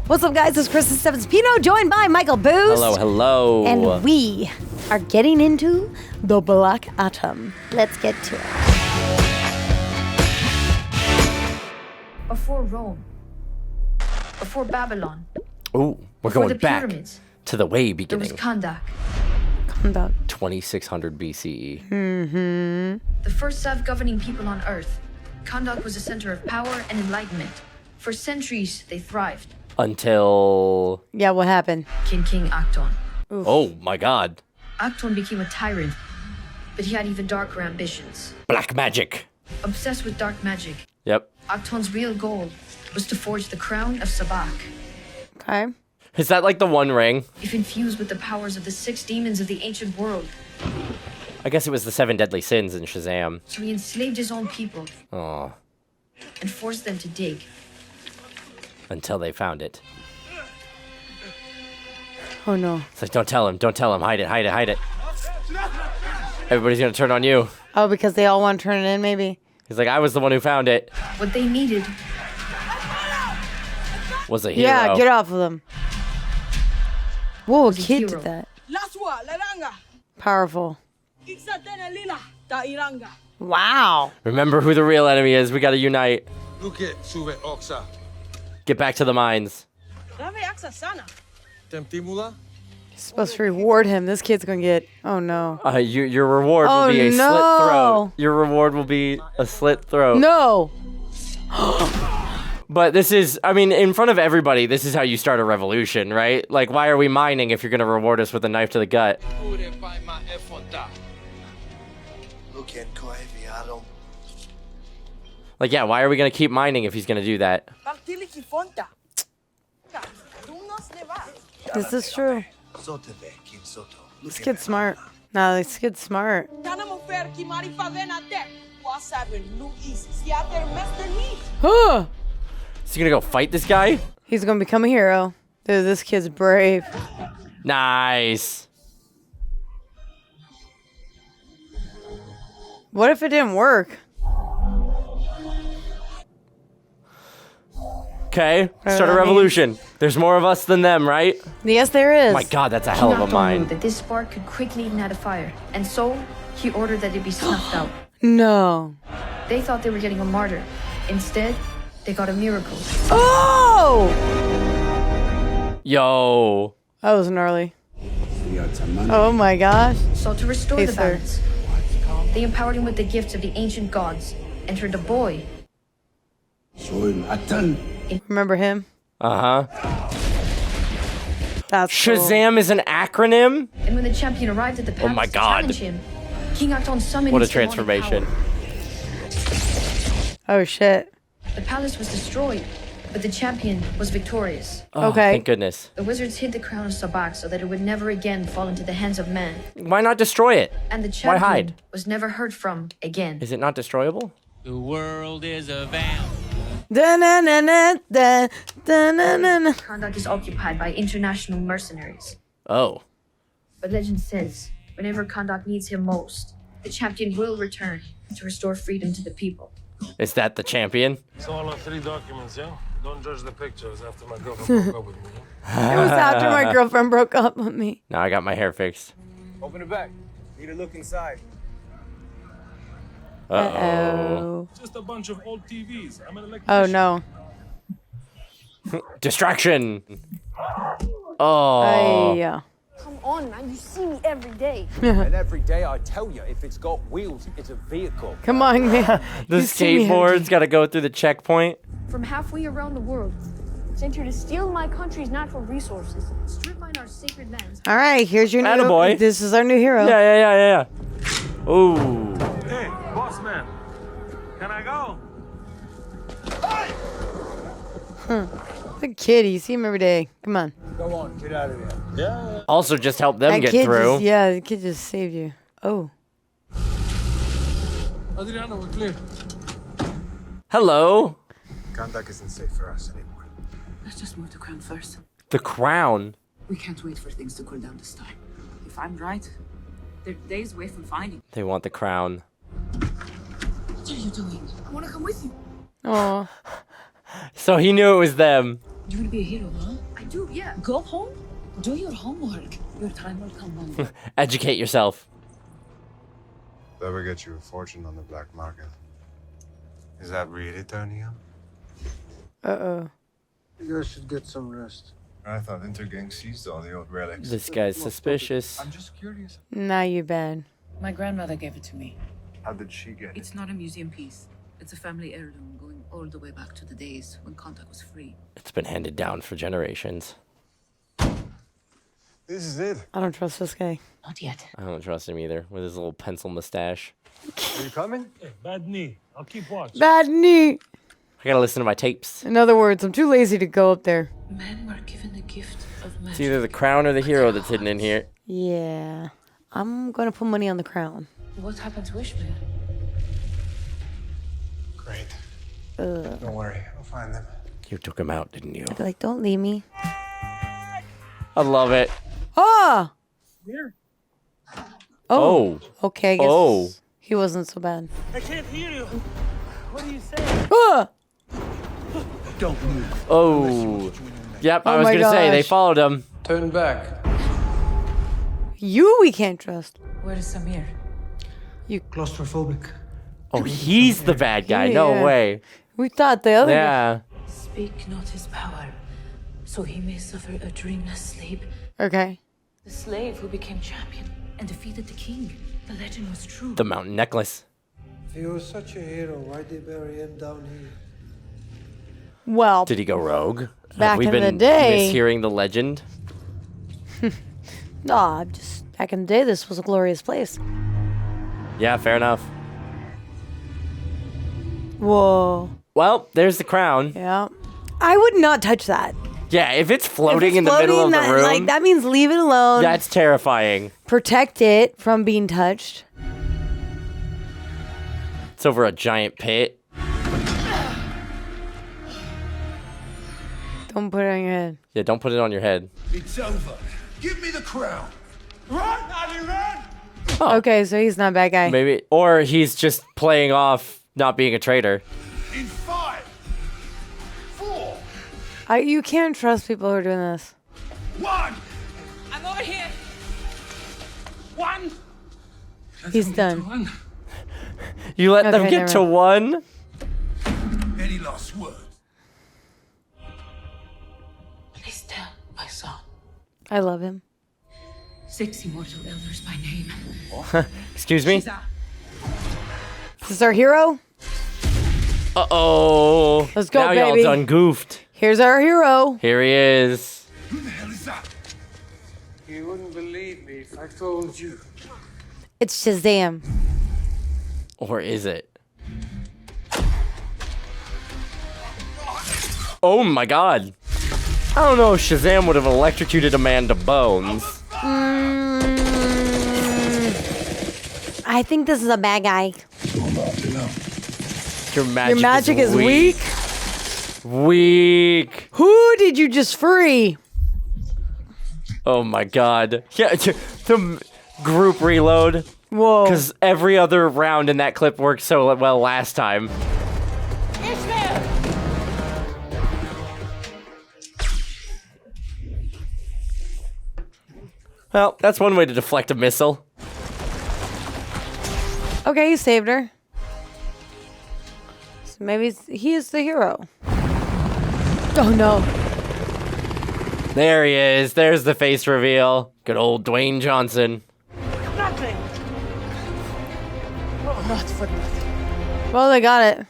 What's up, guys? It's Kristen Michael, joined by Michael Boost. Hello, hello. And we are getting into the Black Atom. Let's get to it. Before Rome. Before Babylon. Ooh, we're Before going the back pyramids, to the way there beginning. was Kahndaq. Kahndaq. 2600 BCE. The first self-governing people on Earth. Kahndaq was a center of power and enlightenment. For centuries, they thrived. Until... Yeah, what happened? King Akton. Oof. Oh, my God. Akton became a tyrant, but he had even darker ambitions. Black magic. Obsessed with dark magic, Yep. Akton's real goal was to forge the crown of Sabbac. Okay. Is that like the One Ring? If infused with the powers of the 6 demons of the ancient world, I guess it was the 7 deadly sins in Shazam. so he enslaved his own people Oh, and forced them to dig. until they found it. Oh, no. It's like, don't tell him, hide it, hide it, hide it. Everybody's gonna turn on you. Oh, because they all want to turn it in, maybe? He's like, I was the one who found it. What they needed Was a hero. Yeah, get off of them. Whoa, a Was a kid hero. did that. Powerful. Wow. Remember who the real enemy is. We gotta unite. Get back to the mines. Supposed to reward him. This kid's gonna get. Oh no. Your reward Oh, will be a slit no. throat. Your reward will be a slit throat. No. But this is, I mean, in front of everybody, this is how you start a revolution, right? Like, why are we mining if you're gonna reward us with a knife to the gut? Like, yeah, why are we gonna keep mining if he's gonna do that? This is true. This kid's smart. No, this kid's smart. Huh. Is he gonna go fight this guy? He's gonna become a hero. Dude, this kid's brave. Nice. What if it didn't work? Okay, start a I mean- revolution. There's more of us than them, right? Yes, there is. My God, that's a hell of a Akton knew mine. that this spark could quickly ignite a fire, and so he ordered that it be snuffed out. No. They thought they were getting a martyr. Instead, they got a miracle. Oh! Yo. That was gnarly. Oh my gosh. So to restore Hey, the sir. balance, they empowered him with the gifts of the ancient gods and turned a boy. Remember him? Uh-huh. That's cool. Shazam is an acronym? And when the champion arrived at the palace my to God. challenge him, King Akton summoned What a his demonic transformation. power. Oh shit. The palace was destroyed, but the champion was victorious. Oh, Okay. Thank goodness. The wizards hid the crown of Sabbac so that it would never again fall into the hands of man. Why not destroy it? And the Why champion hide? was never heard from again. Is it not destroyable? The world is a vamp. Da-na-na-na-da, da-na-na-na. Kahndaq is occupied by international mercenaries. Oh. But legend says, whenever Kahndaq needs him most, the champion will return to restore freedom to the people. Is that the champion? It's all on 3 documents, yeah? Don't judge the pictures after my girlfriend broke up with me. It was after my girlfriend broke up with me. Now I got my hair fixed. Open it back. Need a look inside. Uh-oh. Oh. Just a bunch of old TVs. I'm an electrician. Oh no. Distraction. Oh. Yeah. Come on, man. You see me every day. And every day I tell you, if it's got wheels, it's a vehicle. Come on, man. The You see me skateboard's got to go through the checkpoint. From halfway around the world, Sent here to steal my country's natural resources. strip mine our sacred lands. All right, here's your new. Attaboy. This is our new hero. Yeah. Ooh. Hey, boss man. Can I go? The kid, you see him every day. Come on. Go on, get out of here. Yeah. Also, just help them That get kid through. the kid just saved you. Oh. Adrianna, we're clear. Hello. Kahndaq isn't safe for us anymore. Let's just move the crown first. The crown. We can't wait for things to cool down this time. If I'm right, they're days away from finding. They want the crown. What are you doing? I want to come with you. Oh. So he knew it was them. You want to be a hero, huh? I do, yeah. Go home. Do your homework. Your time will come one day. Educate yourself. That would get you a fortune on the black market. Is that really turning up? Uh-oh. You guys should get some rest. I thought Intergang seized all the old relics. This guy's suspicious. I'm just curious. Now you bad. My grandmother gave it to me. How did she get it? It's not a museum piece. It's a family heirloom going all the way back to the days when Kahndaq was free. It's been handed down for generations. This is it. I don't trust this guy. Not yet. I don't trust him either, with his little pencil mustache. Are you coming? Hey, bad knee. I'll keep watch. Bad knee. I gotta listen to my tapes. In other words, I'm too lazy to go up there. Men were given the gift of magic. It's either the crown or the hero that's hidden in here. Yeah. I'm gonna put money on the crown. What happened to Ishmael? Great. Don't worry, I'll find them. You took him out, didn't you? I'd be like, don't leave me. I love it. Ah! Here. Oh. Okay, I guess Oh. he wasn't so bad. I can't hear you. What are you saying? Ah! Oh. Yep, I Oh was my gonna say, they gosh. followed him. Turn back. You we can't trust. Where is Samir? Claustrophobic. Oh, he's the bad guy. No Yeah. way. We thought the other guy. Yeah. Speak not his power, so he may suffer a dreamless sleep. Okay. The slave who became champion and defeated the king. The legend was true. The mountain necklace. If he was such a hero, why'd they bury him down here? Well, Did he go rogue? Back Have we in the been day- mishearing the legend? nah, just back in the day, this was a glorious place. Yeah, fair enough. Whoa. Well, there's the crown. Yeah. I would not touch that. Yeah, if it's floating If it's in the middle of floating, the room, like, that means leave it alone. that's terrifying. Protect it from being touched. It's over a giant pit. Don't put it on your head. Yeah, don't put it on your head. It's over. Give me the crown. Run, Addy, run! Okay, so he's not a bad guy. Maybe, or he's just playing off not being a traitor. In 5, 4, You can't trust people who are doing this. 1. I'm over here. 1. He's done. You let them Okay, get never to one? Any last word? Please tell my son. I love him. 6 immortal elders by name. Excuse me? This is our hero. Uh-oh. Let's go, now y'all baby. done goofed. Here's our hero. Here he is. Who the hell is that? You wouldn't believe me if I told you. It's Shazam. Or is it? Oh my god. I don't know if Shazam would have electrocuted a man to bones. I think this is a bad guy. Your magic, Your magic is weak. Weak. Who did you just free? Oh my god. Yeah, the group reload. Whoa. Because every other round in that clip worked so well last time. Well, that's one way to deflect a missile. Okay, he saved her. So maybe he is the hero. Oh no. There he is. There's the face reveal. Good old Dwayne Johnson. Nothing. Not for nothing. Well, they got it.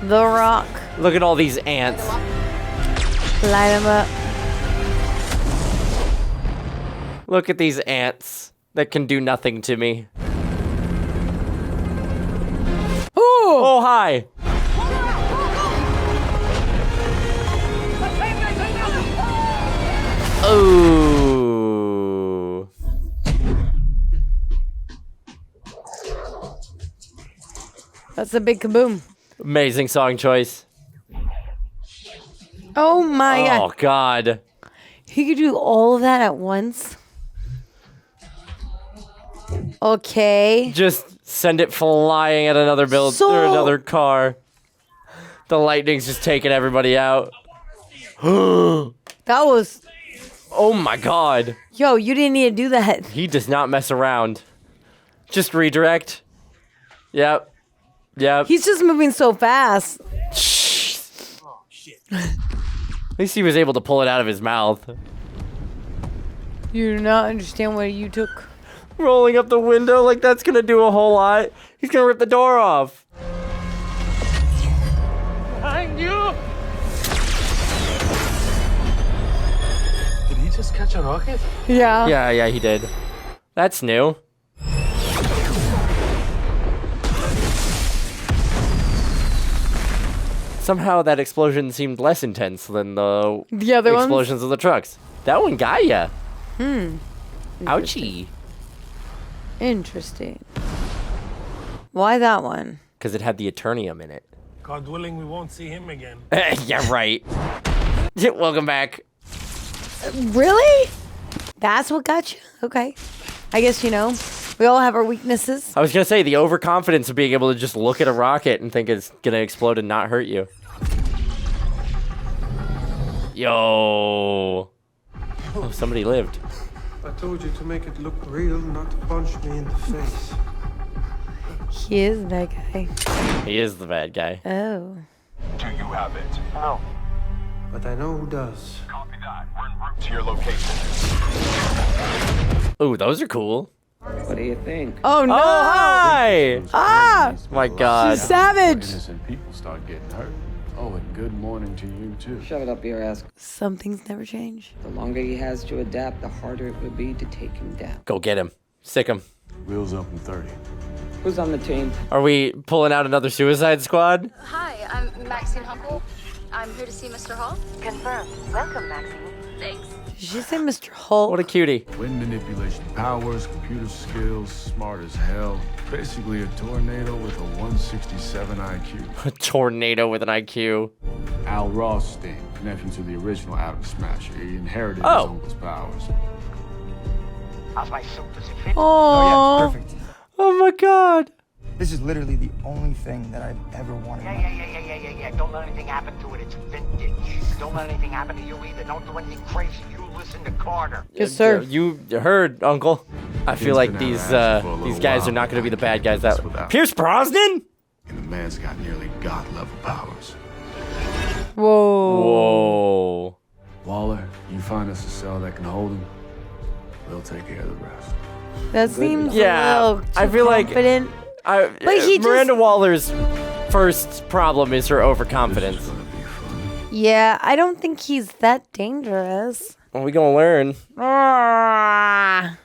The Rock. Look at all these ants. Light him up. Look at these ants that can do nothing to me. Ooh. Oh, hi. Oh. That's a big kaboom. Amazing song choice. Oh my Oh, god. God. He could do all of that at once. Okay. Just send it flying at another build So- or another car. The lightning's just taking everybody out. That was... Oh my god. Yo, you didn't need to do that. He does not mess around. Just redirect. Yep. Yep. He's just moving so fast. Oh, shit. At least he was able to pull it out of his mouth. You do not understand what you took. Rolling up the window like that's gonna do a whole lot. He's gonna rip the door off. Behind you! Did he just catch a rocket? Yeah. Yeah, he did. That's new. Somehow that explosion seemed less intense than the other explosions of the trucks. That one got ya. Ouchie. Interesting. Why that one? Because it had the Eternium in it. God willing, we won't see him again. Yeah, right. Welcome back. Really? That's what got you? Okay. I guess, we all have our weaknesses. I was going to say, the overconfidence of being able to just look at a rocket and think it's going to explode and not hurt you. Yo. Oh, somebody lived. I told you to make it look real, not to punch me in the face. He is the bad guy. He is the bad guy. Oh. Do you have it? No. But I know who does. Copy that. We're en route to your location. Ooh, those are cool. What do you think? Oh, no. Oh, hi. Ah! My God. She's savage. Innocent people start getting hurt. Oh, and good morning to you, too. Shove it up your ass. Some things never change. The longer he has to adapt, the harder it would be to take him down. Go get him. Sick him. Wheels up in 30. Who's on the team? Are we pulling out another Suicide Squad? Hi, I'm Maxine Huckle. I'm here to see Mr. Hall. Confirmed. Welcome, Maxine. Thanks. Did she say Mr. Hulk? What a cutie. Wind manipulation powers, computer skills, smart as hell. Basically a tornado with a 167 IQ. A tornado with an IQ. Al Rothstein, nephew to the original Atom Smasher. He inherited his Oh. uncle's powers. How's my suit? Does it fit? Oh, yeah, it's perfect. Oh my God. This is literally the only thing that I've ever wanted. Yeah. Don't let anything happen to it. It's vintage. Don't let anything happen to you either. Don't do anything crazy. You listen to Carter. Yes, sir. You heard, Uncle. I feel like these guys are not going to be the bad guys. That Pierce Brosnan? And the man's got nearly god-level powers. Whoa. Whoa. Waller, you find us a cell that can hold him. We'll take care of the rest. That seems a Yeah, little too I feel confident. like Miranda Waller's first problem is her overconfidence. Yeah, I don't think he's that dangerous. Well, we gonna learn. Ah.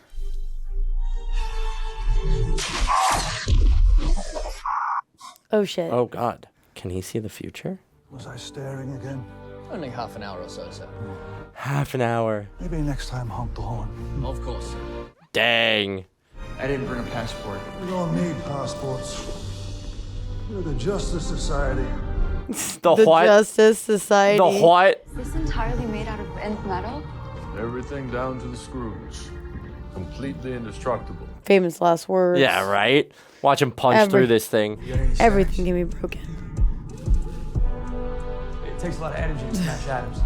Oh shit. Oh God, can he see the future? Was I staring again? Only half an hour or so, sir. Half an hour. Maybe next time honk the horn. Of course, sir. Dang. I didn't bring a passport. We don't need passports. We're the Justice Society. The what? Justice Society. The what? Is this entirely made out of bent metal? Everything down to the screws. Completely indestructible. Famous last words. Yeah, right? Watch him punch through this thing. Everything can be broken. It takes a lot of energy to smash atoms.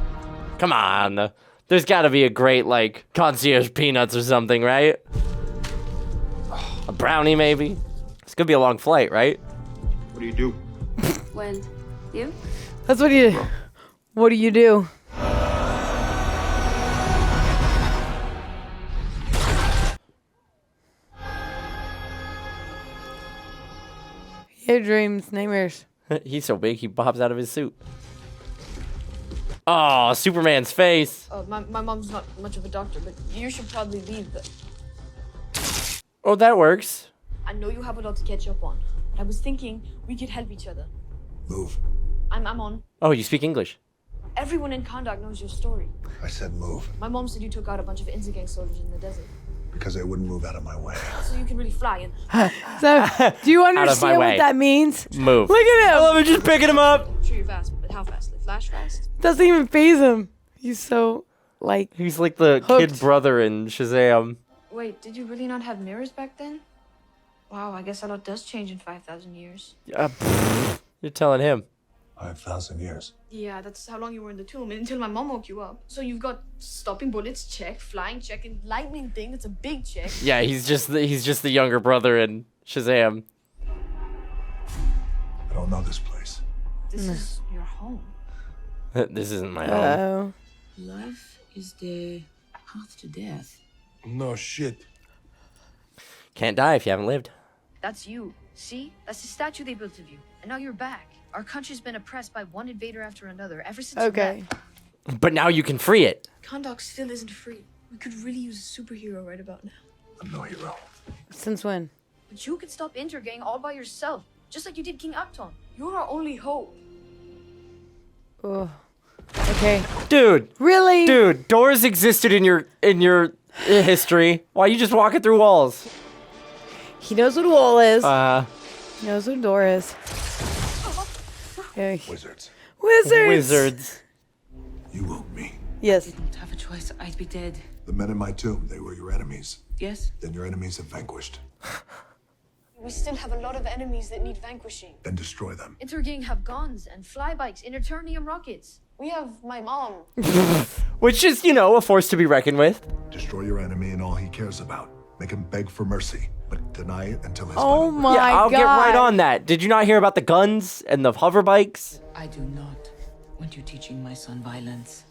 Come on. There's gotta be a great, like, concierge peanuts or something, right? A brownie, maybe? It's gonna be a long flight, right? What do you do? When? You? That's what you do. What do you do? He had dreams, nightmares. He's so big, he pops out of his suit. Oh, Superman's face. My mom's not much of a doctor, but you should probably leave. But Oh, that works. I know you have a lot to catch up on. I was thinking we could help each other. Move. I'm Amon. Oh, you speak English. Everyone in Kahndaq knows your story. I said move. My mom said you took out a bunch of Intergang soldiers in the desert. Because they wouldn't move out of my way. So you can really fly and... So, do you Out of my understand way. what that means? Move. Look at him. I love it, just picking him up. Sure you're fast, but how fast? Like flash fast? Doesn't even faze him. He's so, like, He's like the hooked. kid brother in Shazam. Wait, did you really not have mirrors back then? Wow, I guess a lot does change in 5,000 years. You're telling him. 5,000 years. Yeah, that's how long you were in the tomb until my mom woke you up. So you've got stopping bullets, check, flying, check, and lightning thing. That's a big check. Yeah, he's just the younger brother in Shazam. I don't know this place. This is your home. This isn't my home. Life is the path to death. No shit. Can't die if you haven't lived. That's you. See? That's the statue they built of you. And now you're back. Our country's been oppressed by one invader after another ever since you left. But now you can free it. Kahndaq still isn't free. We could really use a superhero right about now. I'm no hero. Since when? But you could stop Intergang all by yourself, just like you did King Upton. You're our only hope. Oh. Okay. Dude. Really? Dude, doors existed in your history. Why are you just walking through walls? He knows what a wall is. He knows what a door is. Okay. Wizards. Wizards. You woke me. Yes. I didn't have a choice. I'd be dead. The men in my tomb, they were your enemies. Yes? Then your enemies have vanquished. We still have a lot of enemies that need vanquishing. Then destroy them. Intergang have guns and flybikes and Eternium rockets. We have my mom. Which is, a force to be reckoned with. Destroy your enemy and all he cares about. Make him beg for mercy, but deny it until his Oh money. my Yeah, I'll God. get right on that. Did you not hear about the guns and the hover bikes? I do not want you teaching my son violence.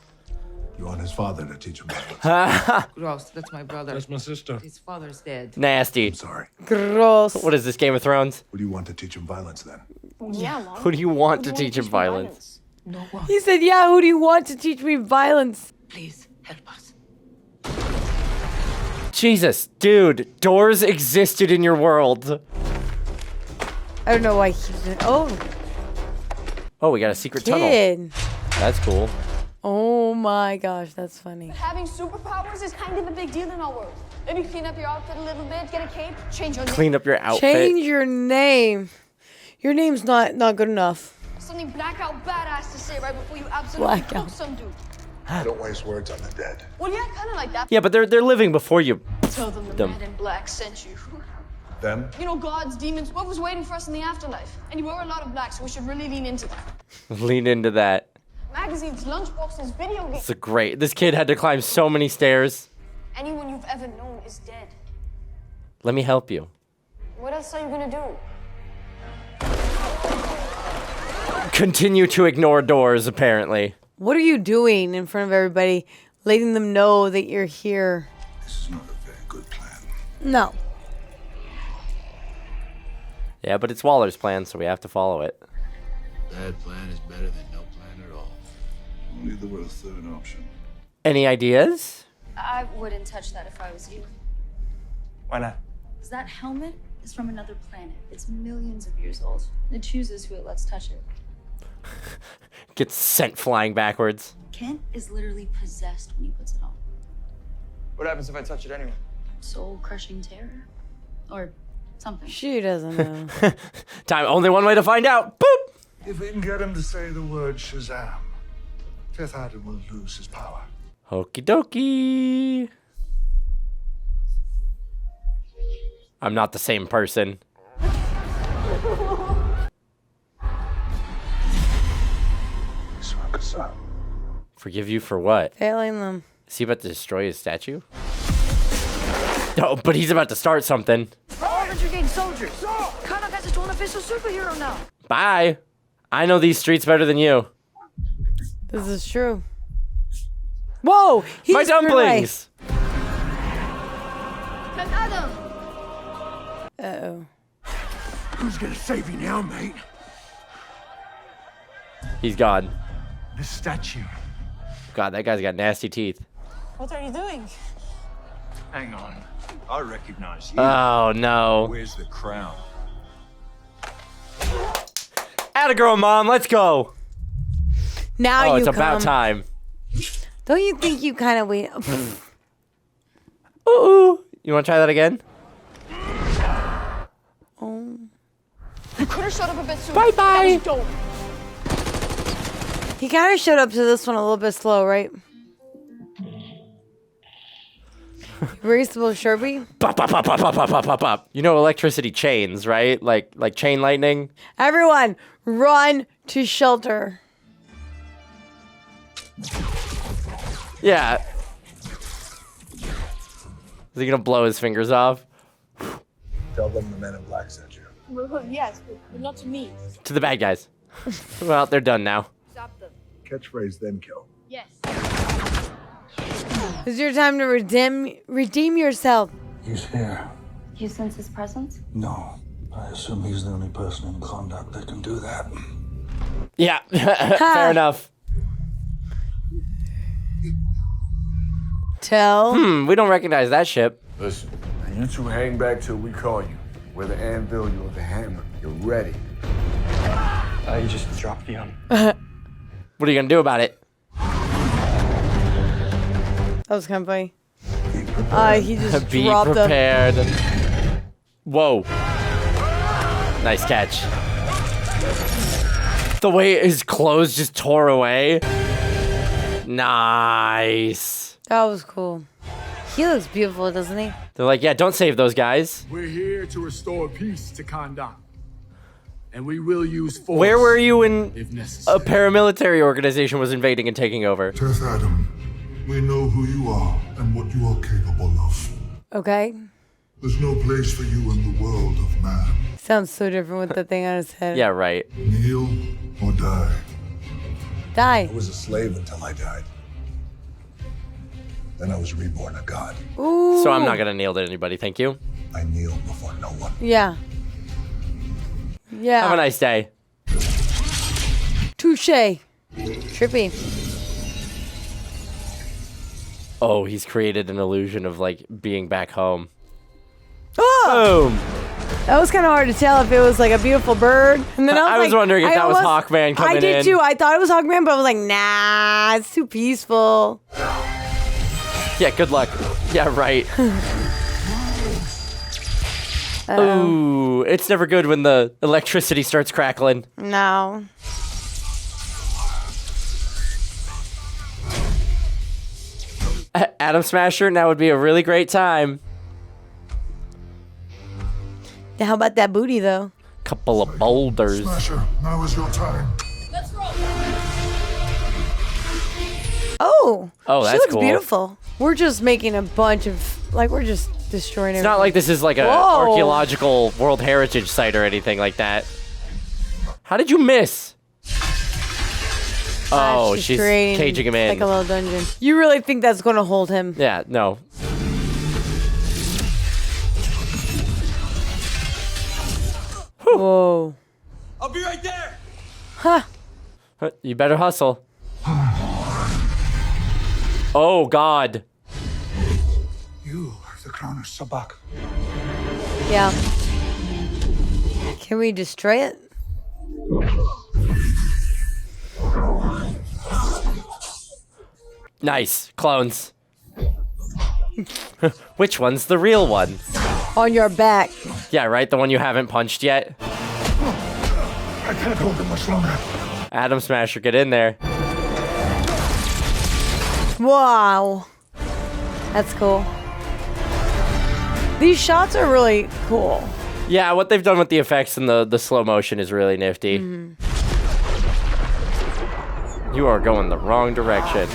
You want his father to teach him violence. Gross, that's my brother. That's my sister. His father's dead. Nasty. I'm sorry. Gross. What is this, Game of Thrones? Who do you want to teach him violence then? Yeah, Mom. Who do you want to teach him violence? No one. He said, yeah, who do you want to teach me violence? Please, help us. Jesus, dude, doors existed in your world. I don't know why he's doing. Oh, Oh, we got a secret tunnel. kid. That's cool. Oh my gosh, that's funny. Having superpowers is kind of a big deal in our world. Maybe clean up your outfit a little bit, get a cape, change your name. Clean up your outfit. Change your name. Your name's not good enough. Something blackout badass to say right before you absolutely Blackout. cook some dude. I don't waste words on the dead. Well, yeah, kind of like that. Yeah, but they're living before you. Tell them the Them. man in black sent you. Them? You know, gods, demons, what was waiting for us in the afterlife? And you were a lot of black, so we should really lean into that. Lean into that. Magazines, lunchboxes, video games. It's a great. This kid had to climb so many stairs. Anyone you've ever known is dead. Let me help you. What else are you gonna do? Continue to ignore doors, apparently. What are you doing in front of everybody, letting them know that you're here? This is not a very good plan. No. Yeah, but it's Waller's plan, so we have to follow it. Bad plan is better than no plan at all. Only there were a third option. Any ideas? I wouldn't touch that if I was you. Why not? Because that helmet is from another planet. It's millions of years old. It chooses who it lets touch it. Gets sent flying backwards. Kent is literally possessed when he puts it on. What happens if I touch it anyway? Soul-crushing terror? Or something. She doesn't know. Time. Only one way to find out. Boop. If we can get him to say the word Shazam, Teth-Adam will lose his power. Okie dokie. I'm not the same person. Forgive you for what? Failing them. Is he about to destroy his statue? No, but he's about to start something. All Intergang soldiers. Kahndaq has his own official superhero now. Bye. I know these streets better than you. This is true. Whoa! He's My dumplings! Teth-Adam! Uh-oh. Who's gonna save you now, mate? He's gone. The statue. God, that guy's got nasty teeth. What are you doing? Hang on. I recognize you. Oh, no. Where's the crown? Atta girl, Mom. Let's go. Now Oh, you it's come. about time. Don't you think you kind of wait? Ooh. You want to try that again? Oh. You could have shut up a bit sooner. Bye-bye. That was dope. He kind of showed up to this one a little bit slow, right? Reasonable Sherby. Pop, pop, pop, pop, pop, pop, pop, pop, pop. You know electricity chains, right? Like chain lightning. Everyone, run To shelter. Yeah. Is he gonna blow his fingers off? Tell them the men in black sent you. Well, yes, but not to me. To the bad guys. Well, they're done now. Stop them. Catchphrase, then kill. Yes. It's your time to redeem yourself. He's here. You sense his presence? No. I assume he's the only person in Kahndaq that can do that. Yeah, fair enough. Tell. We don't recognize that ship. Listen, you two hang back till we call you. Whether anvil you or the hammer, you're ready. You just dropped the What are you gonna do about it? That was kind of funny. He just Be dropped them. prepared. Whoa. Nice catch. The way his clothes just tore away. Nice. That was cool. He looks beautiful, doesn't he? They're like, yeah, don't save those guys. We're here to restore peace to Kahndaq. And we will use force. Where were you when if necessary. a paramilitary organization was invading and taking over? Teth-Adam, we know who you are and what you are capable of. Okay. There's no place for you in the world of man. Sounds so different with the thing on his head. Yeah, right. Kneel or die. Die. I was a slave until I died. Then I was reborn a god. Ooh. So I'm not gonna kneel to anybody, thank you. I kneel before no one. Yeah. Yeah. Have a nice day. Touche. Trippy. Oh, he's created an illusion of like being back home. Oh! Boom. That was kind of hard to tell if it was like a beautiful bird. And then I was, wondering if that was Hawkman coming in. I did too. I thought it was Hawkman, but I was like, nah, it's too peaceful. Yeah, good luck. Yeah, right. Ooh, it's never good when the electricity starts crackling. No. Atom Smasher, now would be a really great time. Yeah, how about that booty, though? Couple of boulders. Smasher, now is your time. Let's roll. Oh. Oh, she that's looks cool. beautiful. We're just making a bunch of, like, we're just destroying It's not like this is like a Whoa. archaeological World Heritage site or anything like that. How did you miss? Oh, she's creating, caging him in. like a little dungeon. You really think that's going to hold him? Yeah, no. Whoa. I'll be right there. Huh. You better hustle. Oh, God. You have the crown of Sabbac. Yeah. Can we destroy it? Nice. Clones. Which one's the real one? On your back. Yeah, right? The one you haven't punched yet? I can't hold it much longer. Atom Smasher, get in there. Wow. That's cool. These shots are really cool. Yeah, what they've done with the effects and the slow motion is really nifty. Mm-hmm. You are going the wrong direction.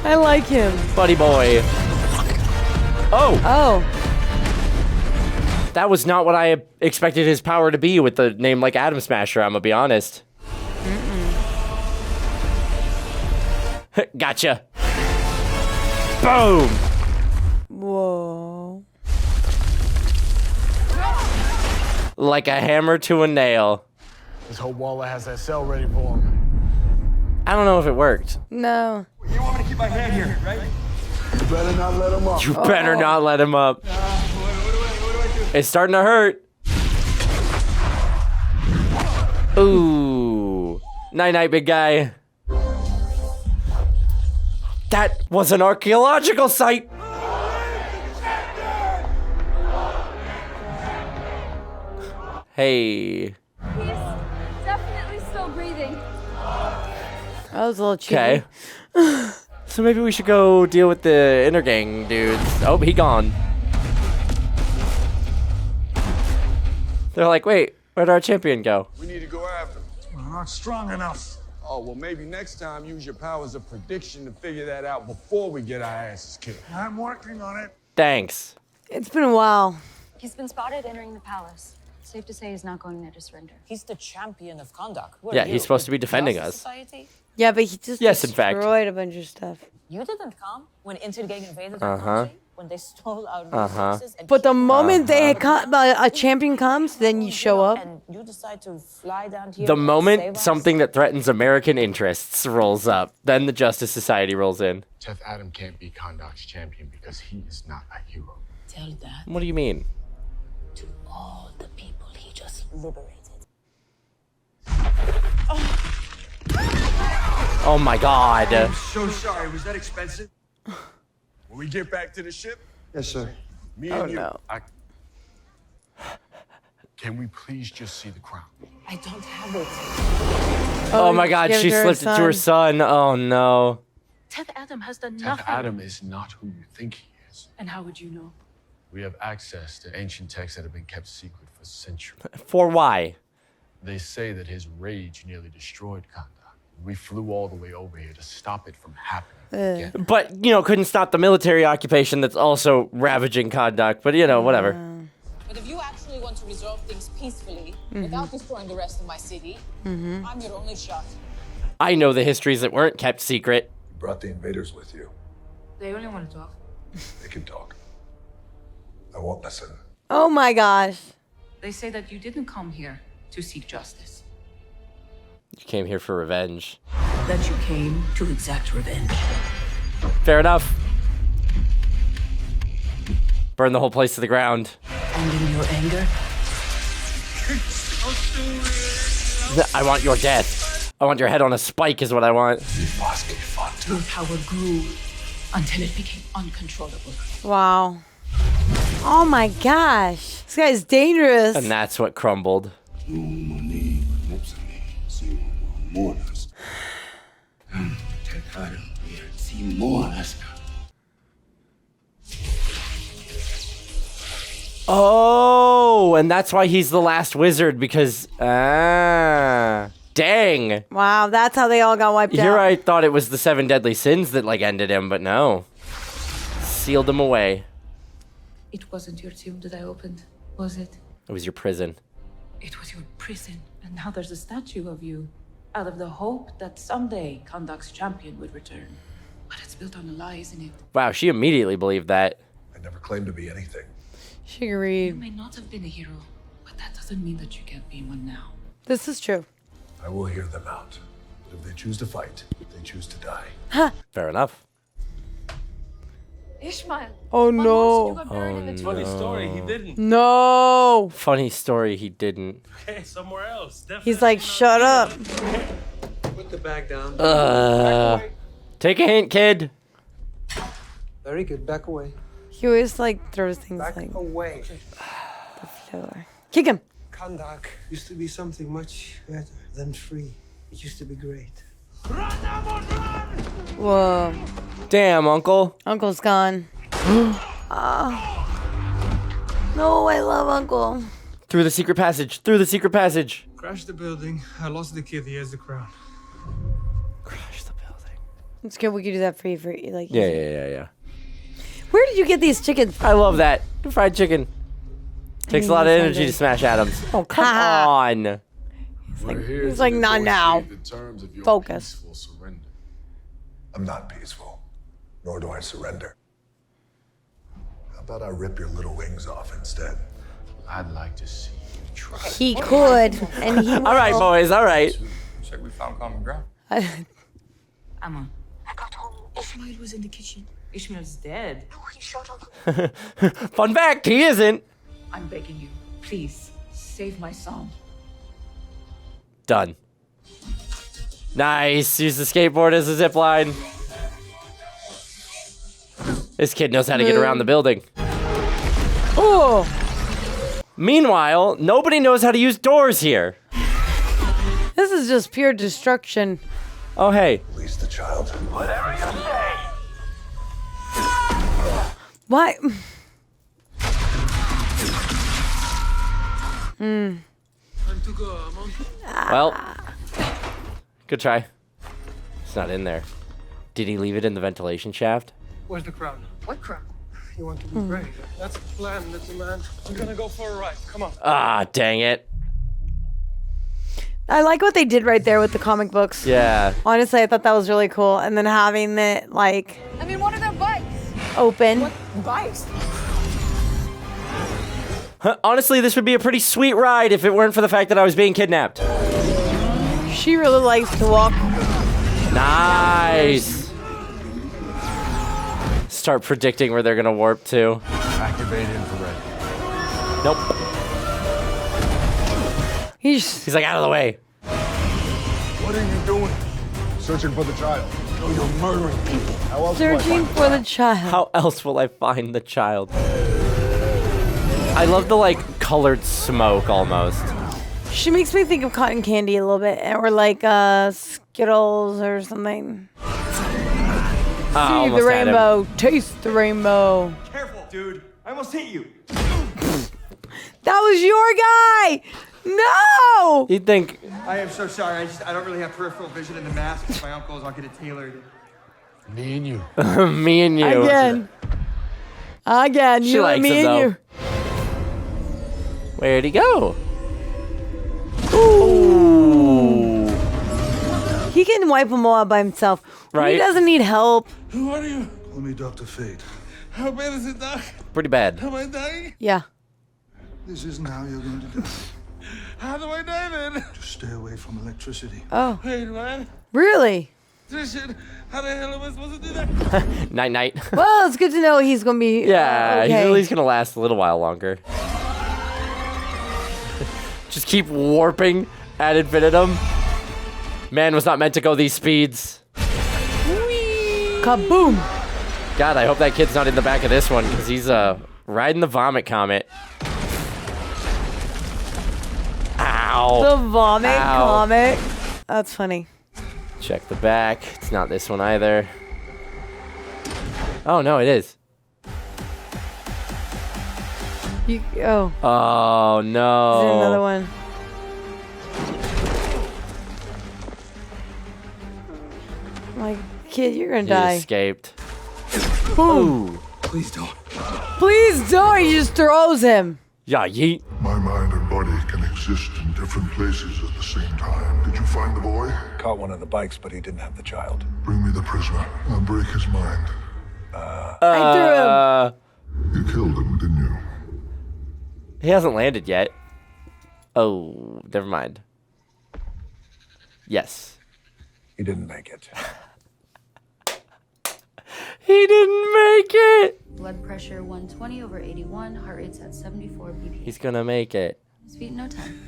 I like him. Buddy boy. Oh! Oh. That was not what I expected his power to be with the name like Atom Smasher, I'm gonna be honest. Gotcha. Boom! Whoa. Like a hammer to a nail. This whole Waller has that cell ready for him. I don't know if it worked. No. You want me to keep my hand here, right? You better not let him up. You better not let him up. What do I do? It's starting to hurt. Ooh. Night-night, big guy. That was an archaeological site. Hey. He's definitely still breathing. That was a little cheeky. Okay. So maybe we should go deal with the Intergang dudes. Oh, he gone. They're like, wait, Where'd our champion go? We need to go after him. We're not strong enough. Oh, well, maybe next time use your powers of prediction to figure that out before we get our asses kicked. I'm working on it. Thanks. It's been a while. He's been spotted entering the palace. Safe to say he's not going there to surrender. He's the champion of Kahndaq. Yeah, he's supposed to be defending us. Society? Yeah, but he just Yes, in fact. destroyed a bunch of stuff. You didn't come when Intergang invaded our country, when they stole our resources. And But the moment a champion comes, then you show up. And you decide to fly down here. The and save moment us? something that threatens American interests rolls up, then the Justice Society rolls in. Teth-Adam can't be Kahndaq's champion because he is not a hero. Tell that What do you mean? to all the people he just liberated. Oh my God. I'm so sorry. Was that expensive? When we get back to the ship, Yes, sir. me and you. Can we please just see the crown? I don't have it. Oh my God, give it she to her slipped it to her son. Oh no. Teth-Adam has done nothing. Teth-Adam is not who you think he is. And how would you know? We have access to ancient texts that have been kept secret for centuries. For why? They say that his rage nearly destroyed Kahndaq. We flew all the way over here to stop it from happening again. But, couldn't stop the military occupation that's also ravaging Kahndaq. But, whatever. But if you actually want to resolve things peacefully, without destroying the rest of my city, I'm your only shot. I know the histories that weren't kept secret. You brought the invaders with you. They only want to talk. They can talk. I won't listen. Oh my gosh. They say that you didn't come here to seek justice. You came here for revenge. That you came to exact revenge. Fair enough. Burn the whole place to the ground. And in your anger, I want your death. I want your head on a spike is what I want. your power grew until it became uncontrollable. Wow. Oh my gosh. This guy's dangerous. And that's what crumbled. Oh, and that's why he's the last wizard, because dang. Wow, that's how they all got wiped out. Here I thought it was the 7 deadly sins that ended him, but no. Sealed him away. It wasn't your tomb that I opened, was it? It was your prison. It was your prison, and now there's a statue of you, out of the hope that someday Kahndaq's champion would return. But it's built on a lie, isn't it? Wow, she immediately believed that. I never claimed to be anything. She agreed. You may not have been a hero, but that doesn't mean that you can't be one now. This is true. I will hear them out. But if they choose to fight, they choose to die. Huh. Fair enough. Ishmael. Oh no. Funny story, he didn't. No. Funny story, he didn't. Okay, somewhere else. Definitely He's like, shut up. Put the bag down. Take a hint, kid. Very good. Back away. He always throws things Back away. the floor. Kick him. Kahndaq used to be something much better than free. It used to be great. Whoa. Damn, Uncle. Uncle's gone. No, I love Uncle. Through the secret passage. Through the secret passage. Crashed the building. I lost the kid. He has the crown. Crash the building. It's good we could do that for you Yeah. Where did you get these chickens? I love that. Fried chicken. Takes a lot of energy to smash atoms. Oh, come on. He's like, not now. Focus. I'm not peaceful, nor do I surrender. How about I rip your little wings off instead? I'd like to see you try. He could, and he will. All right, boys, all right. Looks like we found common ground. Amon. I got home. Ishmael was in the kitchen. Ishmael's dead. No, he showed up. Fun fact, he isn't. I'm begging you. Please, save my son. Done. Nice. Use the skateboard as a zip line. This kid knows how to get around the building. Oh. Meanwhile, nobody knows how to use doors here. This is just pure destruction. Oh, hey. Release the child. Whatever you say. What? to go, Amon. Well, good try. It's not in there. Did he leave it in the ventilation shaft? Where's the crown? What crown? You want to be brave. That's the plan, little man. We're gonna go for a ride. Come on. Ah, dang it. I like what they did right there with the comic books. Yeah. Honestly, I thought that was really cool. And then having it, like, I mean, what are their bikes? open. What bikes? Honestly, this would be a pretty sweet ride if it weren't for the fact that I was being kidnapped. She really likes to walk. Nice. Start predicting where they're gonna warp to. Activate infrared. Nope. He's like, out of the way. What are you doing? Searching for the child. No, you're murdering people. How else will I searching find for the child. How else will I find the child? I love the, like, colored smoke almost. She makes me think of cotton candy a little bit, or like Skittles or something. See the rainbow, taste the rainbow. Careful, dude. I almost hit you. That was your guy. No. You'd think. I am so sorry. I don't really have peripheral vision in the mask. My uncles, I'll get it tailored. Me and you. Me and you. Again, She you likes and me him, and though. you. Where'd he go? Ooh. He can wipe them all out by himself. Right. He doesn't need help. Who are you? Call me Dr. Fate. How bad is it, Doc? Pretty bad. Am I dying? Yeah. This isn't how you're going to die. How do I die then? Just stay away from electricity. Oh. Wait, man. Really? Trishan, how the hell am I supposed to do that? Night night. Well, it's good to know he's gonna be. Yeah, he's okay. at least gonna last a little while longer. Just keep warping ad infinitum. Man was not meant to go these speeds. Kaboom! God, I hope that kid's not in the back of this one because he's riding the vomit comet. Ow. The vomit Ow. comic. That's funny. Check the back. It's not this one either. Oh no, it is. Oh. Oh no. Is there another one? Like, kid, you're gonna He die. escaped. Boom. Ooh. Please don't. Please don't. He just throws him. Yeah, yeet. My mind and body can exist in different places at the same time. Did you find the boy? Caught one of the bikes, but he didn't have the child. Bring me the prisoner. I'll break his mind. I You killed him, didn't you? He hasn't landed yet. Oh, never mind. Yes. He didn't make it. He didn't make it. Blood pressure 120/81, heart rate's at 74 BPM. He's gonna make it. Speed no time.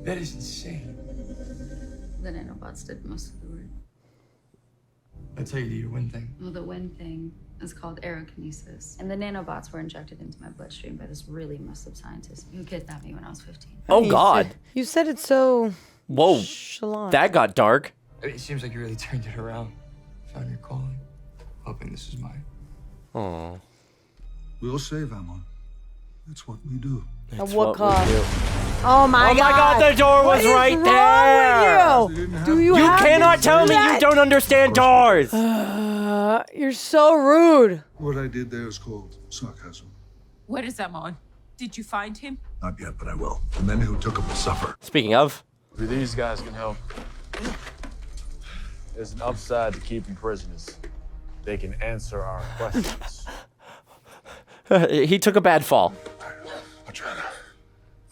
That is insane. The nanobots did most of the work. I tell you, do your win thing. Well, the win thing is called aerokinesis. And the nanobots were injected into my bloodstream by this really messed up scientist who kidnapped me when I was 15. Oh God. You said it so. Whoa. Shalom. That got dark. It seems like you really turned it around. Found your calling. Hoping this is mine. Oh. We'll save Amon. That's what we do. At what cost? Oh my God. Oh my God, the door was right there. Wrong with you? Do you You have to cannot do tell me that? you don't understand doors. You're so rude. What I did there is called sarcasm. Where is Amon? Did you find him? Not yet, but I will. The men who took him will suffer. Speaking of. Maybe these guys can help. There's an upside to keeping prisoners. They can answer our questions. He took a bad fall.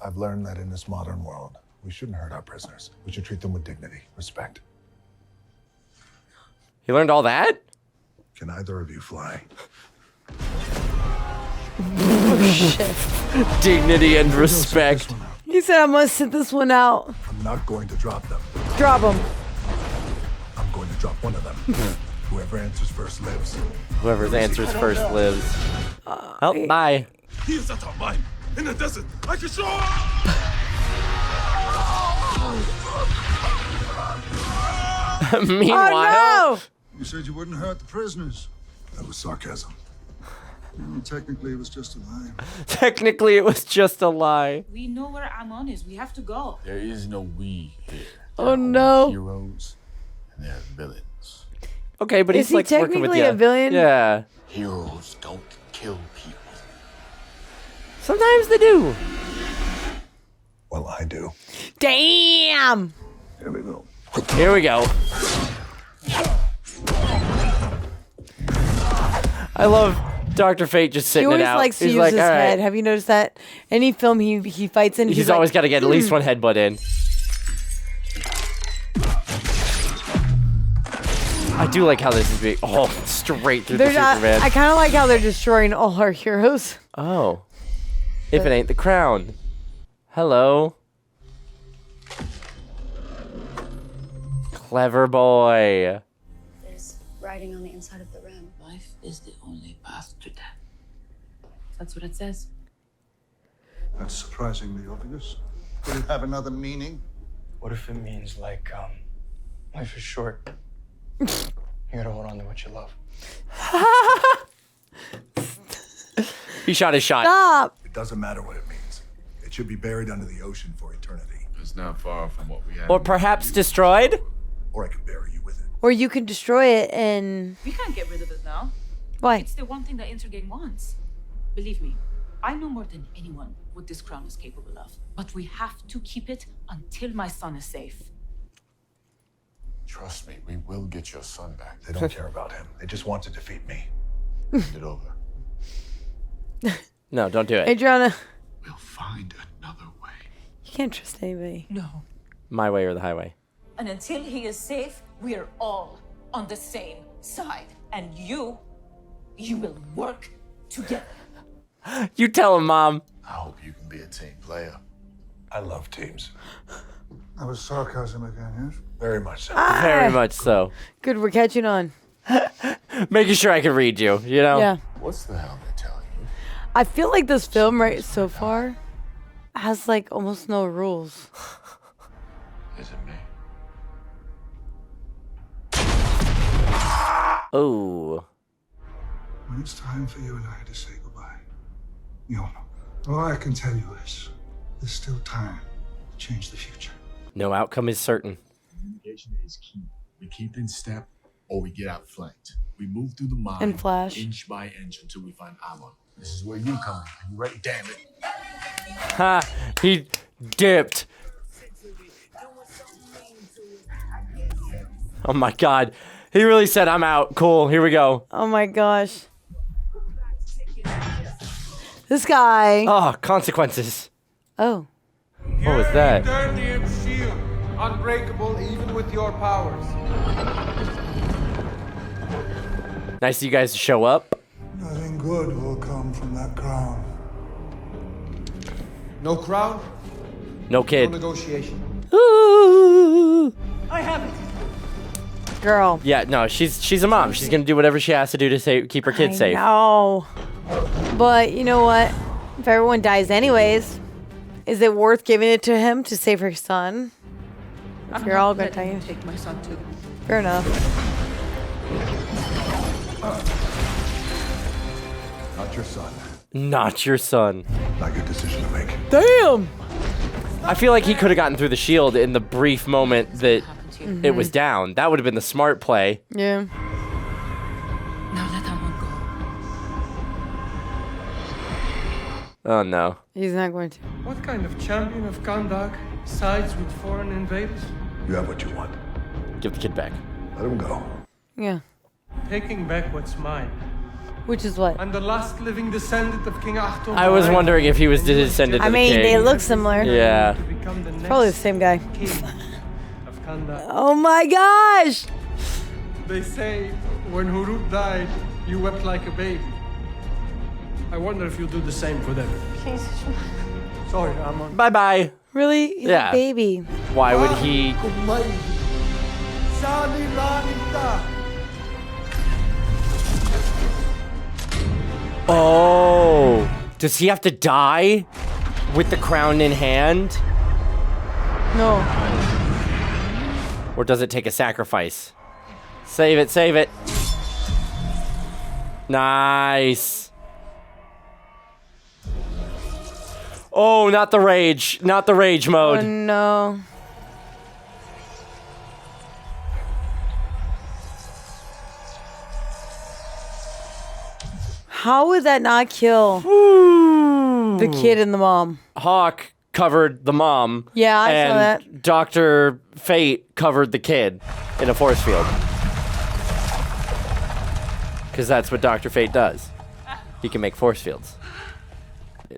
I've learned that in this modern world, we shouldn't hurt our prisoners. We should treat them with dignity, respect. He learned all that? Can either of you fly? Oh shit. Dignity and respect. He said I must sit this one out. I'm not going to drop them. Drop him. I'm going to drop one of them. Whoever answers first lives. Whoever answers first lives. Oh, bye. He is at our mine in the desert. I can show Meanwhile. Oh, You said you wouldn't hurt the prisoners. That was sarcasm. Technically, it was just a lie. Technically, it was just a lie. We know where Amon is. We have to go. There is no we here. Oh no. Heroes and there are villains. Okay, but Is he's he like working with technically you. a villain? Yeah. Heroes don't kill people. Sometimes they do. Well, I do. Damn. Here we go. Here we go. I love Dr. Fate just He sitting it always out. likes to He's use like, his all right. head. Have you noticed that? Any film he fights in, He's like, always got to get at least one headbutt in. I do like how this is being straight through the Superman. I kind of like how they're destroying all our heroes. Oh. If it ain't the crown. Hello. Clever boy. There's writing on the inside of the rim. Life is the only path to death. That's what it says. That's surprisingly obvious. Could it have another meaning? What if it means like, life is short? You gotta hold on to what you love. He shot his shot. Stop. It doesn't matter what it means. It should be buried under the ocean for eternity. It's not far from what we have. Or perhaps destroyed? Or I could bury you with it. Or you can destroy it and... We can't get rid of it now. Why? It's the one thing that Intergang wants. Believe me, I know more than anyone what this crown is capable of. But we have to keep it until my son is safe. Trust me, we will get your son back. They don't care about him. They just want to defeat me. Hand it over. No, don't do it. Adrianna. We'll find another way. You can't trust anybody. No. My way or the highway. And until he is safe, we are all on the same side. And you will work together. You tell him, Mom. I hope you can be a team player. I love teams. That was sarcasm again, yes? Very much so. Very much so. Good, we're catching on. Making sure I can read you, you know? Yeah. What's the hell they're telling you? I feel like this film right so far has like almost no rules. Is it me? Oh. When it's time for you and I to say goodbye, you'll know. All I can tell you is, there's still time to change the future. No outcome is certain. Communication is key. We keep in step or we get outflanked. We move through the mine And Flash. inch by inch until we find Amon. This is where you come in. Are you ready? Damn it. Ha! He dipped. Oh my god. He really said, I'm out. Cool, here we go. Oh my gosh. This guy. Oh, consequences. Oh. What was that? Eternium shield, unbreakable even with your powers. Nice of you guys to show up. Nothing good will come from that crown. No crown, No no kid. negotiation. I have it. Girl. Yeah, no, she's a mom. She's gonna do whatever she has to do to keep her kids safe. No. But you know what? If everyone dies anyways, is it worth giving it to him to save her son? If you're all gonna die. Take my son too. Fair enough. Not your son. Not your son. Not your decision to make. Damn. I feel like he could have gotten through the shield in the brief moment that it was down. That would have been the smart play. Yeah. Now let Amon go. Oh no. He's not going to. What kind of champion of Kahndaq sides with foreign invaders? You have what you want. Give the kid back. Let him go. Yeah. Taking back what's mine. Which is what? I'm the last living descendant of King Achtung. I was wondering if he was descended to I the mean, king. they look similar. Yeah. Probably the same guy. King of Kahndaq. Oh my gosh! They say when Hurut died, you wept like a baby. I wonder if you'll do the same for them. Sorry, Amon. Bye bye. Really? He's Yeah. a baby. Why would he? Oh. Does he have to die with the crown in hand? No. Or does it take a sacrifice? Save it, save it. Nice. Oh, not the rage. Not the rage mode. Oh, no. How would that not kill the kid and the mom? Hawk covered the mom. Yeah, I saw that. And Dr. Fate covered the kid in a force field. Because that's what Dr. Fate does. He can make force fields.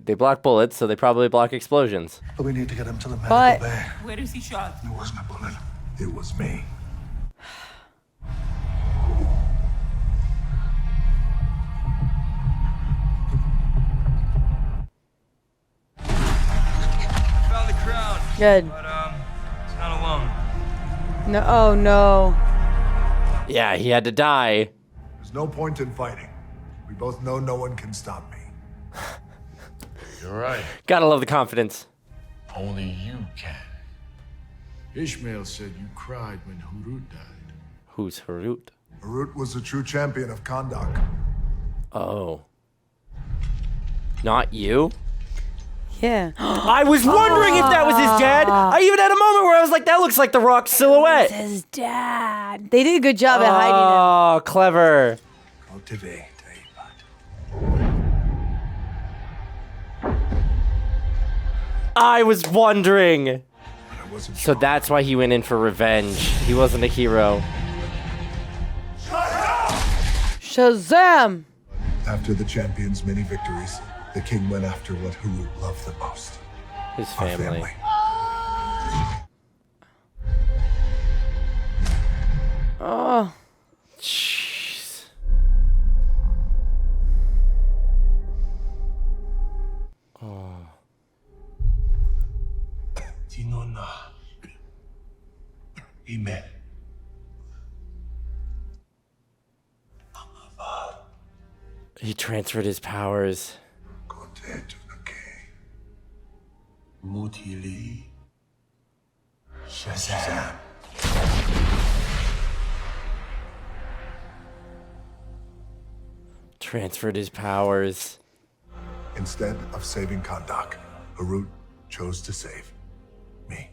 They block bullets, so they probably block explosions. But we need to get him to the medical bay. Where is he shot? It wasn't a bullet. It was me. Found the crowd. Good. But, it's not alone. No. Oh, no. Yeah, he had to die. There's no point in fighting. We both know no one can stop me. You're right. Gotta love the confidence. Only you can. Ishmael said you cried when Hurut died. Who's Hurut? Hurut was the true champion of Kahndaq. Oh. Not you? Yeah. I was wondering if that was his dad. I even had a moment where I was like, that looks like the Rock's silhouette. It's his dad. They did a good job at hiding him. Oh, clever. Cultivate. I was wondering. So that's why he went in for revenge. He wasn't a hero. Shazam! After the champion's many victories, the king went after what Hurut loved the most. His Our family. Oh. Jeez. Oh. Tinona. Ime. He transferred his powers. Mutili. Shazam. Transferred his powers. Instead of saving Kahndaq, Hurut chose to save me.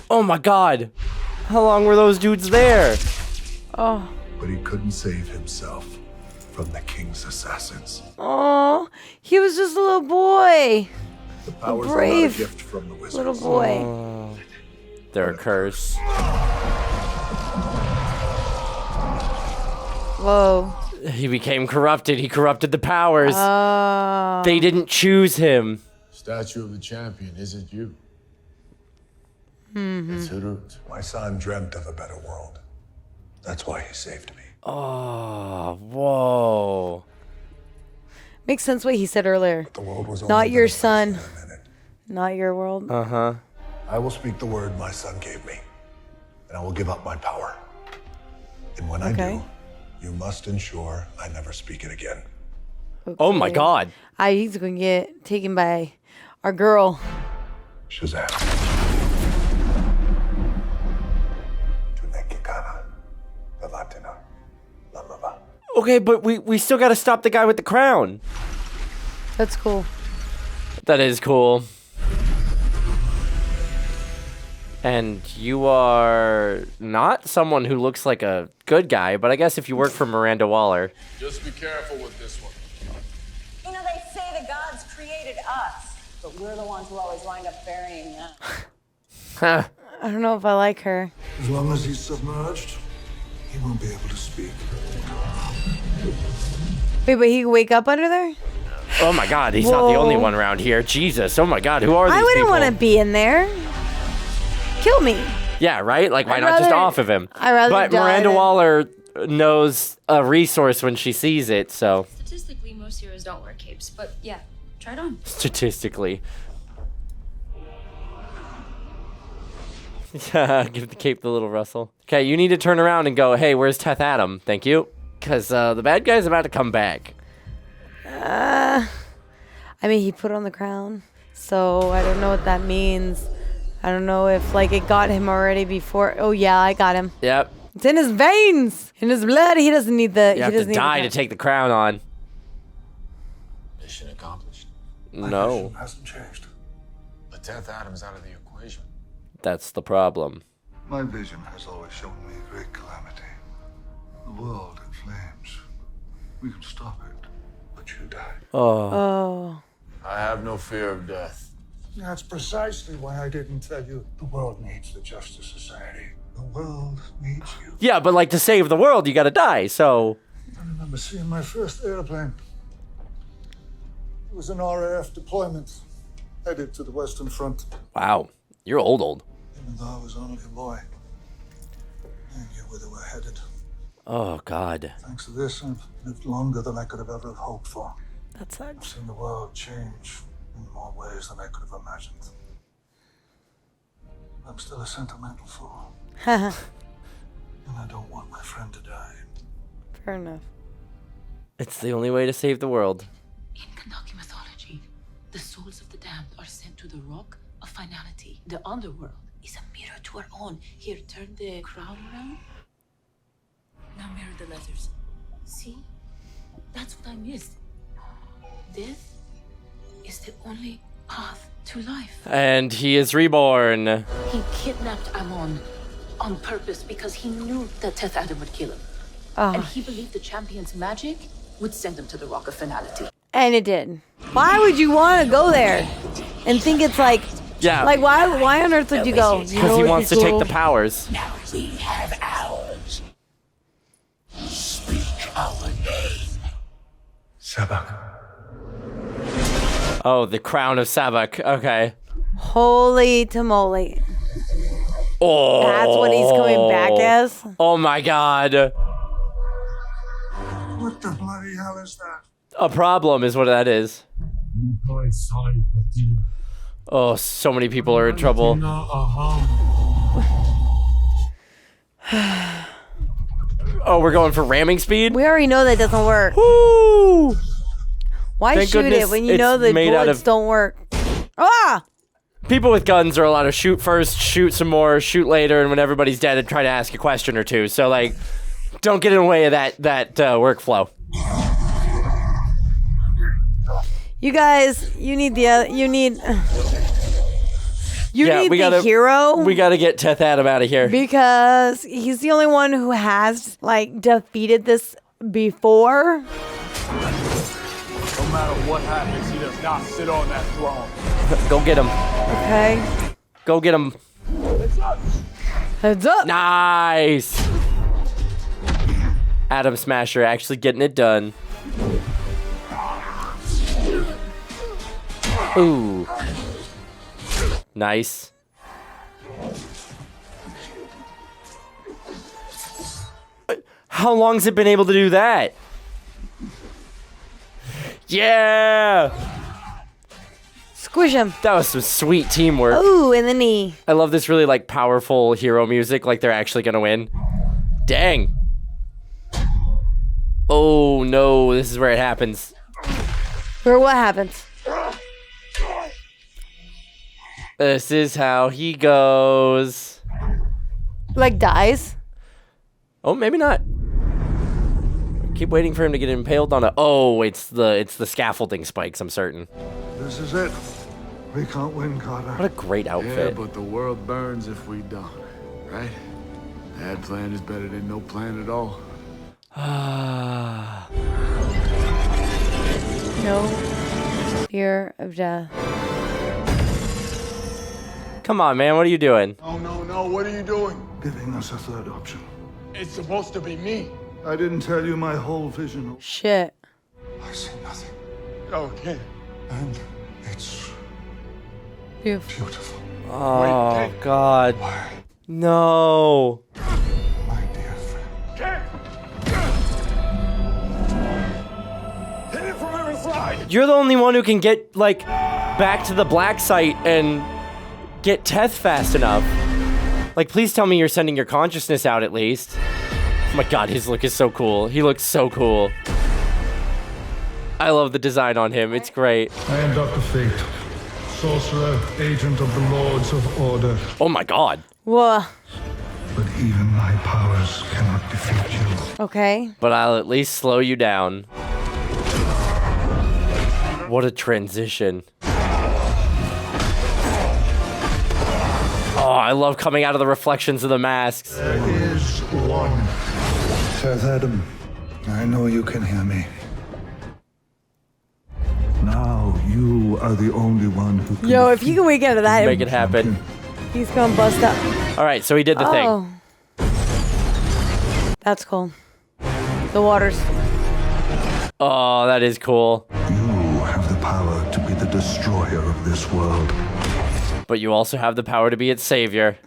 Oh my god. How long were those dudes there? Oh. But he couldn't save himself from the king's assassins. Oh. He was just a little boy. The powers brave are not a gift from the wizards. little boy. Oh. They're a curse. Whoa. He became corrupted. He corrupted the powers. They didn't choose him. Statue of the champion, is it you? Mm-hmm. It's Hurut. My son dreamt of a better world. That's why he saved me. Oh, whoa. Makes sense what he said earlier. The world was Not your son. Not your world. Uh-huh. I will speak the word my son gave me, and I will give up my power. And when I do, you must ensure I never speak it again. Okay. Oh my god. He's gonna get taken by our girl. Shazam. Okay, but we still gotta stop the guy with the crown. That's cool. That is cool. And you are not someone who looks like a good guy, but I guess if you work for Miranda Waller. Just be careful with this one. You know, they say the gods created us, but we're the ones who always wind up burying them. Huh. I don't know if I like her. As long as he's submerged, he won't be able to speak. Wait, but he can wake up under there? Oh my god, he's not the only one around here. Jesus, oh my god, who are these I wouldn't people? want to be in there. Kill me. Yeah, right? Like, why I'd not just rather- off of him? I'd rather But die Miranda than- Waller knows a resource when she sees it, so. Statistically, most heroes don't wear capes, but yeah, try it on. Statistically. Yeah, give the cape the little rustle. Okay, you need to turn around and go, hey, where's Teth-Adam? Thank you. Because the bad guy's about to come back. I mean, he put on the crown, so I don't know what that means. I don't know if, like, it got him already before. Oh, yeah, I got him. Yep. It's in his veins, in his blood. He doesn't need the. You have to die to take the crown on. No. Hasn't changed. But Teth-Adam's out of the equation. That's the problem. My vision has always shown me great calamity. The world in flames. We can stop it, but you die. Oh. I have no fear of death. That's precisely why I didn't tell you the world needs the Justice Society. The world needs you. Yeah, but like to save the world, you gotta die, so... I remember seeing my first airplane. It was an RAF deployment, headed to the Western Front. Wow, you're old. Even though I was only a boy, I knew where they were headed. Oh, God. Thanks to this, I've lived longer than I could have ever hoped for. That sucks. I've seen the world change in more ways than I could have imagined. I'm still a sentimental fool. And I don't want my friend to die. Fair enough. It's the only way to save the world. In Kahndaq mythology, the souls of the damned are sent to the rock of finality. The underworld is a mirror to our own. Here, turn the crown around. Now mirror the letters. See? That's what I missed. Death is the only path to life. And he is reborn. He kidnapped Amon on purpose because he knew that Teth-Adam would kill him. And he believed the champion's magic would send him to the rock of finality. And it did. Why would you want to go there and think it's like... Yeah. Like, why on earth would you go? Because he wants to take the powers. Now we have ours. Speak our name. Sabbac. Oh, the crown of Sabbac. Okay. Holy tamale. Oh. That's what he's coming back as? Oh, my God. What the bloody hell is that? A problem is what that is. Oh, so many people are in trouble. Oh, we're going for ramming speed? We already know that doesn't work. Woo! Why Thank shoot goodness it when you know it's the made out bullets of- don't work? Ah! People with guns are allowed to shoot first, shoot some more, shoot later, and when everybody's dead, and try to ask a question or two. So, like, don't get in the way of that workflow. You guys, you need the hero. We gotta get Teth-Adam out of here. Because he's the only one who has, like, defeated this before. No matter what happens, he does not sit on that throne. Go get him. Okay. Go get him. Heads up. Nice. Adam Smasher actually getting it done. Ooh. Nice. How long's it been able to do that? Yeah! Squish him. That was some sweet teamwork. Ooh, in the knee. I love this really, like, powerful hero music, like they're actually gonna win. Dang. Oh, no, this is where it happens. Where what happens? This is how he goes. Like dies? Oh, maybe not. Keep waiting for him to get impaled on a... Oh, it's the scaffolding spikes, I'm certain. This is it. We can't win, Carter. What a great Yeah, outfit. but the world burns if we don't, right? Bad plan is better than no plan at all. No fear of death. Come on, man, what are you doing? Oh, no, what are you doing? Giving us a third option. It's supposed to be me. I didn't tell you my whole vision. Shit. I see nothing. Go again. And it's beautiful. Oh, God. No. My dear friend. Hit it from every side. You're the only one who can get, like, back to the black site and get Teth fast enough. Like, please tell me you're sending your consciousness out at least. Oh my God, his look is so cool. He looks so cool. I love the design on him. It's great. I am Dr. Fate, sorcerer, agent of the Lords of Order. Oh my God. Whoa. But even my powers cannot defeat you. Okay. But I'll at least slow you down. what a transition. Oh, I love coming out of the reflections of the masks. There is one. Teth-Adam, I know you can hear me. Now you are the only one who can Yo, if you can wake out of that, make it happen. He's gonna bust up. All right, so he did the thing. That's cool. The waters. Oh, that is cool. You have the power to be the destroyer of this world. But you also have the power to be its savior.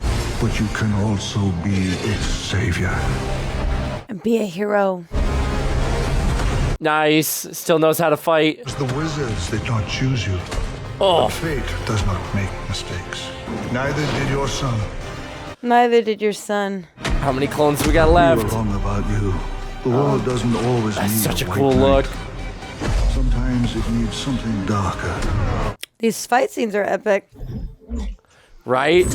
But you can also be its savior. And be a hero. Nice. Still knows how to fight. The wizards did not choose you. Oh. But fate does not make mistakes. Neither did your son. Neither did your son. How many clones we got left? You were wrong about you. The world doesn't always That's need such a white cool knight. look. Sometimes it needs something darker. These fight scenes are epic. Right?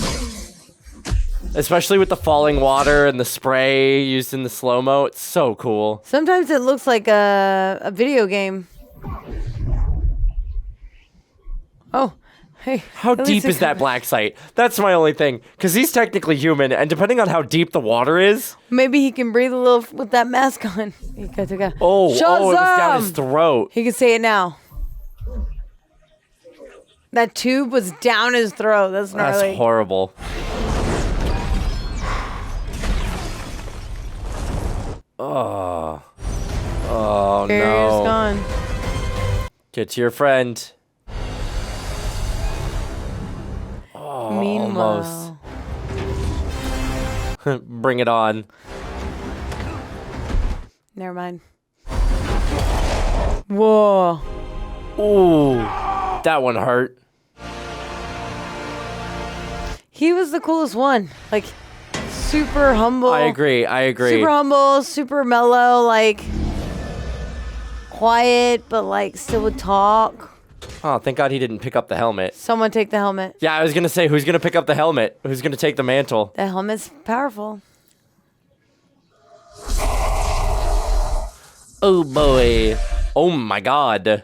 Especially with the falling water and the spray used in the slow-mo. It's so cool. Sometimes it looks like a video game. Oh, hey. How at least deep it is that black site? That's my only thing. Because he's technically human, and depending on how deep the water is... Maybe he can breathe a little with that mask on. Oh, it was down his throat. He can say it now. That tube was down his throat. That's gnarly. That's horrible. Oh. Oh, Barrier's no. gone. Get to your friend. Oh, Meanwhile. almost. Bring it on. Never mind. Whoa. Ooh. That one hurt. He was the coolest one. Like, super humble. I agree. Super humble, super mellow, like, quiet, but, like, still would talk. Oh, thank God he didn't pick up the helmet. Someone take the helmet. Yeah, I was going to say, who's going to pick up the helmet? Who's going to take the mantle? The helmet's powerful. Oh, boy. Oh, my God.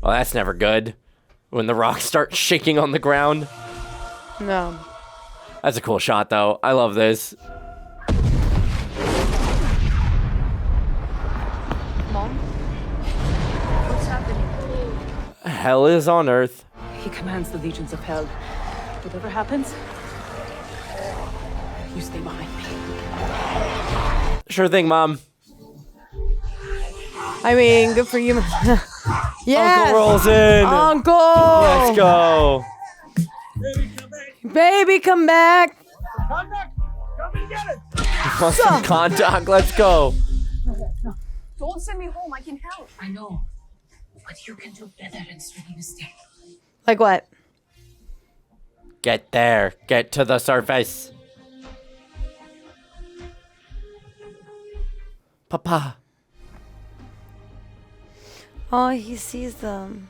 Oh, that's never good. When the rocks start shaking on the ground. No. That's a cool shot, though. I love this. Mom? What's happening? Hell is on Earth. He commands the legions of hell. Whatever happens, you stay behind me. Sure thing, Mom. I mean, good for you. Yes! Uncle rolls in. Uncle! Let's go. Baby, come back. Some Kahndaq. Let's go. Don't send me home. I can help. I know, but you can do better than stringing a stick. Like what? Get there. Get to the surface. Papa. Oh, he sees them.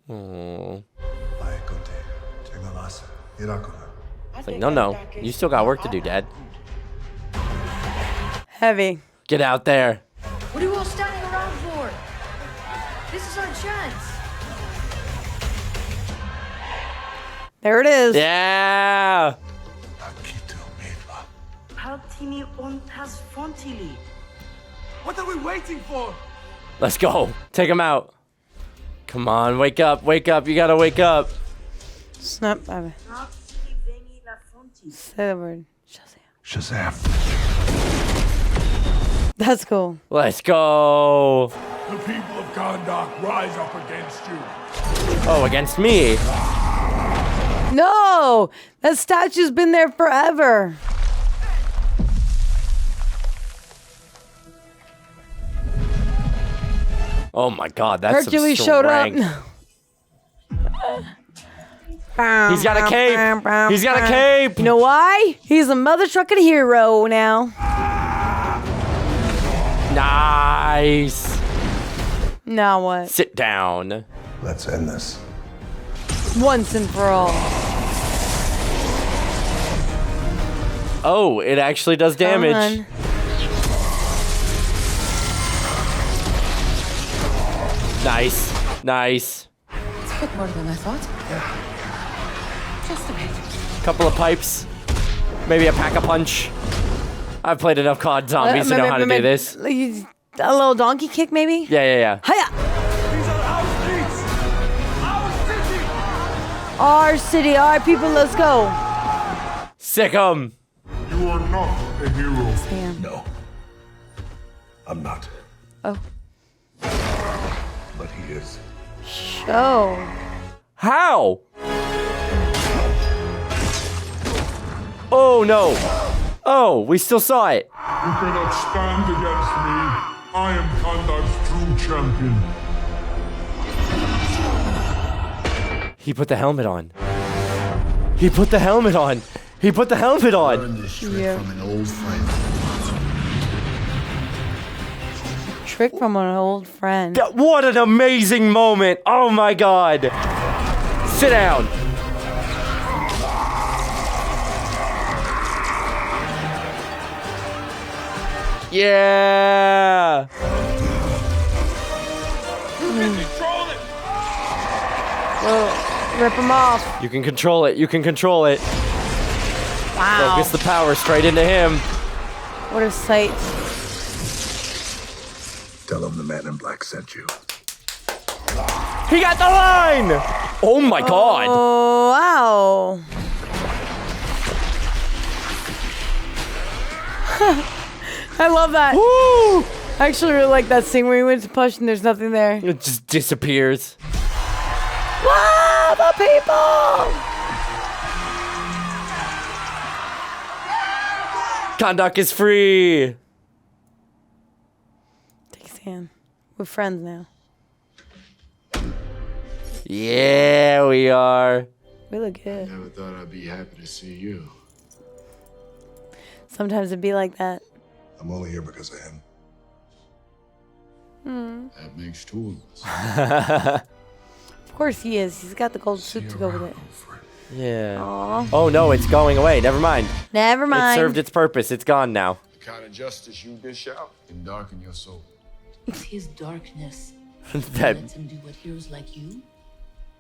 Oh. It's like, no. You still got work to do, Dad. Heavy. Get out there. What are you all standing around for? This is our chance. There it is. Yeah. What are we waiting for? Let's go. Take him out. Come on, wake up, wake up. You gotta wake up. Snap, baby. Say the word. Shazam. That's cool. Let's go. The people of Kahndaq rise up against you. Oh, against me. No! That statue's been there forever. Oh my God, that's Hercules some showed up. strength. He's got a cape. He's got a cape. You know why? He's a mother trucking hero now. Nice. Now what? Sit down. Let's end this. Once and for all. Oh, it actually does damage. Nice. Nice. It's a bit more than I thought. Just a bit. Couple of pipes. Maybe a pack-a-punch. I've played enough COD zombies to know how to do this. A little donkey kick, maybe? Yeah. Hiya! Our city, our people, let's go. Sick 'em. You are not a hero. Sam. No. I'm not. Oh. But he is. Show. How? Oh, no. Oh, we still saw it. You cannot stand against me. I am Kahndaq's true champion. He put the helmet on. He put the helmet on. He put the helmet on. Learn this trick from an old friend. Trick from an old friend. What an amazing moment. Oh my God. Sit down. Yeah. Rip him off. You can control it. You can control it. Wow. Focus the power straight into him. What a sight. Tell him the man in black sent you. He got the line. Oh my God. Oh, wow. I love that. Woo! I actually really like that scene where he went to push and there's nothing there. It just disappears. Wow, the people! Kahndaq is free. Take his hand. We're friends now. Yeah, we are. We look good. Never thought I'd be happy to see you. Sometimes it'd be like that. I'm only here because of him. That makes two of us. Of course he is. He's got the gold suit to go with it. Yeah. Aw. Oh no, it's going away. Never mind. Never mind. It served its purpose. It's gone now. The kind of justice you dish out can darken your soul. It's his darkness. That- Lets him do what heroes like you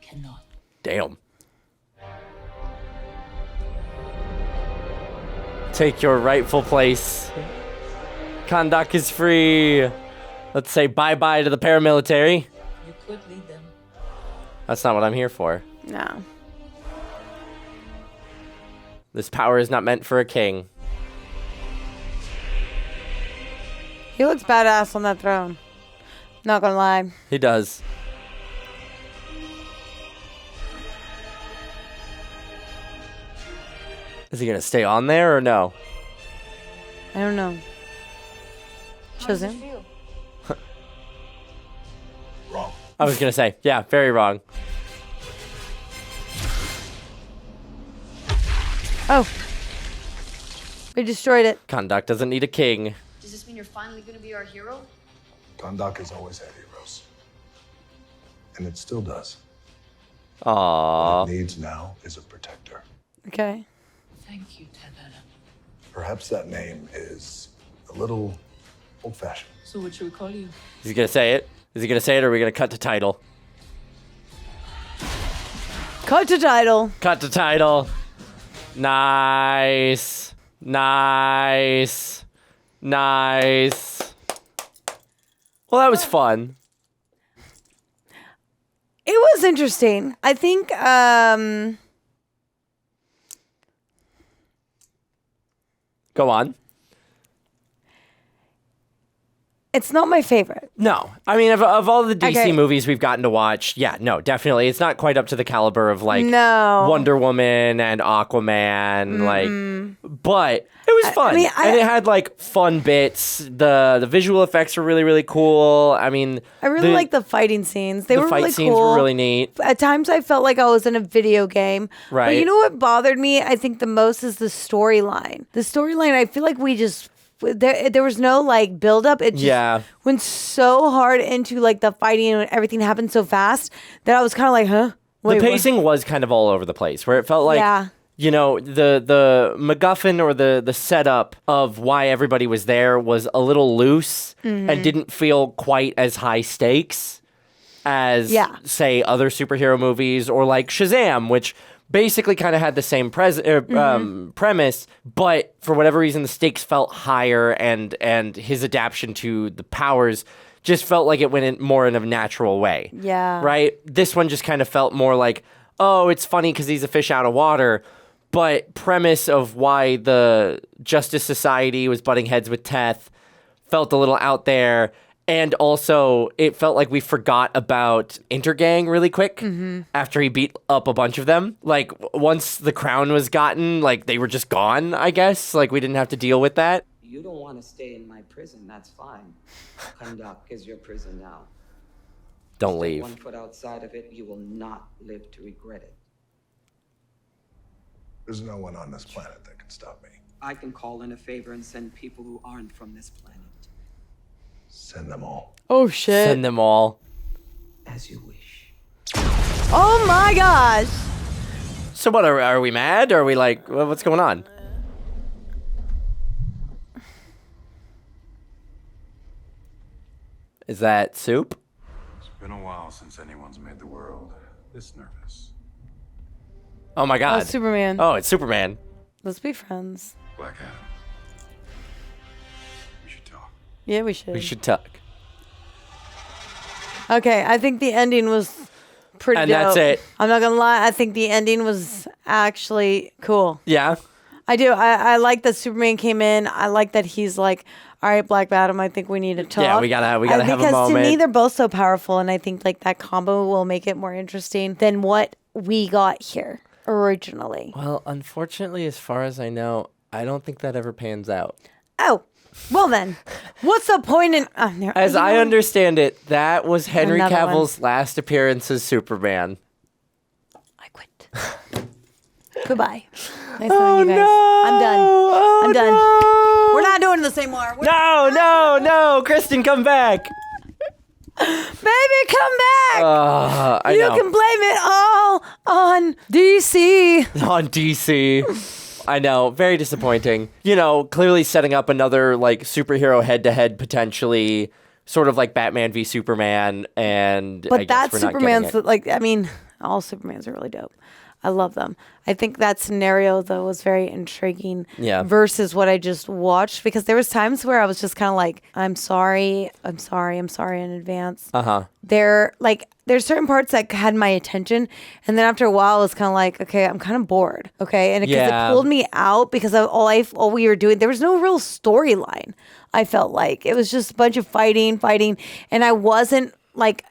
cannot. Damn. Take your rightful place. Kahndaq is free. Let's say bye-bye to the paramilitary. You could lead them. That's not what I'm here for. No. This power is not meant for a king. He looks badass on that throne. Not gonna lie. He does. Is he gonna stay on there or no? I don't know. Shows him. I was gonna say, yeah, very wrong. Oh. We destroyed it. Kahndaq doesn't need a king. Does this mean you're finally gonna be our hero? Kahndaq has always had heroes. And it still does. Aww. What it needs now is a protector. Okay. Thank you, Teth-Adam. Perhaps that name is a little old-fashioned. So what should we call you? Is he gonna say it? Is he gonna say it or are we gonna cut to title? Cut to title. Cut to title. Nice. Nice. Nice. Well, that was fun. It was interesting. I think Go on. it's not my favorite. No. I mean, of all the DC Okay. movies we've gotten to watch, yeah, no, definitely. It's not quite up to the caliber of, like, No. Wonder Woman and Aquaman, like, but it was fun. mean, and it had, like, fun bits. The visual effects were really, really cool. I mean... I really like the fighting scenes. They the were fight really scenes cool. were really neat. At times I felt like I was in a video game. But Right. you know what bothered me, I think, the most is the storyline. The storyline, I feel like we just... There was no, like, build-up. It just went so hard into, like, the fighting and everything happened so fast that I was kind of like, huh? Wait, The pacing was kind of all over the place, where it felt like... Yeah. You know, the MacGuffin or the setup of why everybody was there was a little loose Mhm. and didn't feel quite as high stakes. as, say, other superhero movies or like Shazam, which basically kind of had the same premise, but for whatever reason, the stakes felt higher and his adaptation to the powers just felt like it went in more in a natural way. Yeah. Right? This one just kind of felt more like, oh, it's funny because he's a fish out of water. But premise of why the Justice Society was butting heads with Teth felt a little out there. And also, it felt like we forgot about Intergang really quick after he beat up a bunch of them. Like, once the crown was gotten, like, they were just gone, I guess. Like, we didn't have to deal with that. You don't want to stay in my prison, that's fine. Kahndaq is your prison now. Don't Step leave. 1 foot outside of it, you will not live to regret it. There's no one on this planet that can stop me. I can call in a favor and send people who aren't from this planet. Send them all. Oh, shit. Send them all. As you wish. Oh, my gosh. So what, are we mad? Are we like, what's going on? Is that soup? It's been a while since anyone's made the world this nervous. Oh my God. Oh, Superman. Oh, it's Superman. Let's be friends. Black Adam. We should talk. Yeah, we should. We should talk. Okay, I think the ending was pretty And dope. that's it. I'm not gonna lie, I think the ending was actually cool. Yeah. I do. I like that Superman came in. I like that he's like, all right, Black Adam, I think we need to talk. Yeah, we gotta have a moment. Because to me, they're both so powerful, and I think like that combo will make it more interesting than what we got here originally. Well, unfortunately, as far as I know, I don't think that ever pans out. Oh, well then, what's the point in... As I understand it, that was Henry Another Cavill's last appearance as Superman. Goodbye. Nice knowing you guys. I'm done. I'm done. We're not doing this anymore. No, Kristen, come back. Baby, come back. I you know. can blame it all on DC. On DC. I know, very disappointing. You know, clearly setting up another like superhero head-to-head potentially, sort of like Batman v Superman, and But I guess that we're not getting Superman's it. like, I mean, all Supermans are really dope. I love them. I think that scenario though was very intriguing. Yeah. Versus what I just watched, because there was times where I was just kind of like, I'm sorry in advance. There's certain parts that had my attention, and then after a while, it was kind of like, okay, I'm kind of bored. Okay, and because it pulled me out because of all we were doing. There was no real storyline. I felt like it was just a bunch of fighting, and I wasn't like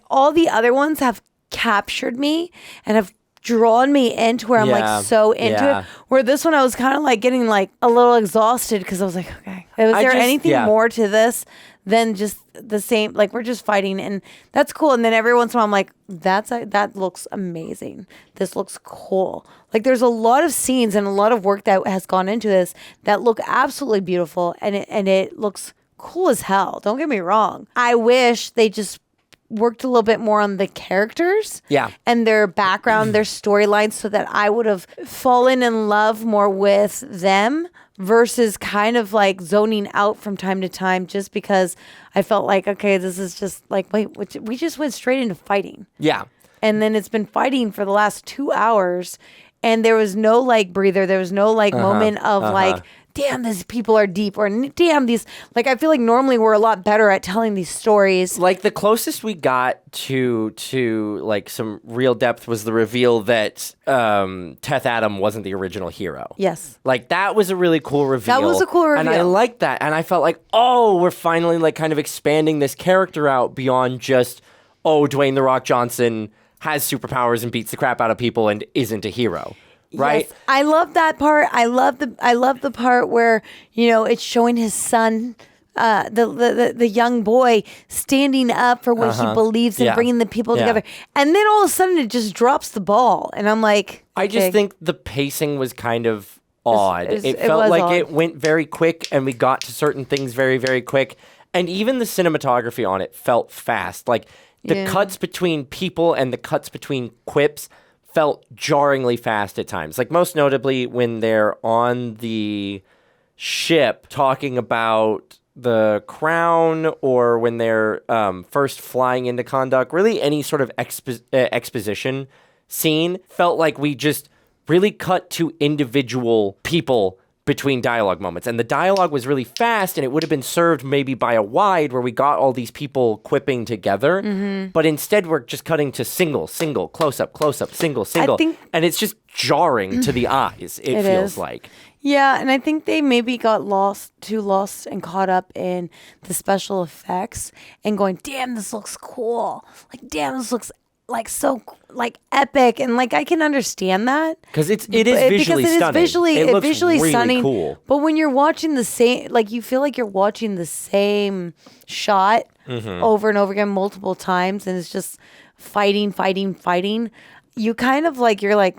all the other ones have captured me and have drawn me into where I'm like so into it. Where this one I was kind of like getting like a little exhausted because I was like, okay, was there anything more to this than just the same? Like we're just fighting, and that's cool. And then every once in a while I'm like, that looks amazing. This looks cool. Like there's a lot of scenes and a lot of work that has gone into this that look absolutely beautiful, and it looks cool as hell. Don't get me wrong. I wish they just worked a little bit more on the characters and their background, their storylines, so that I would have fallen in love more with them versus kind of like zoning out from time to time just because I felt like, okay, this is just like, wait, we just went straight into fighting. Yeah. And then it's been fighting for the last 2 hours, and there was no like breather. There was no like moment of like, damn, these people are deep, or damn, these, like, I feel like normally we're a lot better at telling these stories. Like the closest we got to like some real depth was the reveal that Teth-Adam wasn't the original hero. Yes. Like that was a really cool reveal. That was a cool reveal. And I liked that. And I felt like, oh, we're finally like kind of expanding this character out beyond just, oh, Dwayne "The Rock" Johnson has superpowers and beats the crap out of people and isn't a hero. Right. Yes, I love that part. I love the part where, you know, it's showing his son, the young boy standing up for what he believes in, bringing the people together. And then all of a sudden it just drops the ball. And I'm like, I just think the pacing was kind of odd. It felt like odd. it went very quick and we got to certain things very, very quick. And even the cinematography on it felt fast. Like the cuts between people and the cuts between quips felt jarringly fast at times. Like most notably when they're on the ship talking about the crown or when they're first flying into Kahndaq, really any sort of exposition scene felt like we just really cut to individual people between dialogue moments. And the dialogue was really fast, and it would have been served maybe by a wide where we got all these people quipping together. Mm-hmm. But instead, we're just cutting to single, close-up, single. And it's just jarring to the eyes, it feels like. Yeah, and I think they maybe got lost and caught up in the special effects and going, damn, this looks cool. Like, damn, this looks like so like epic, and like I can understand that because it is visually stunning. It looks visually really stunning. Cool. But when you're watching the same, like you feel like you're watching the same shot over and over again multiple times, and it's just fighting. You kind of like you're like,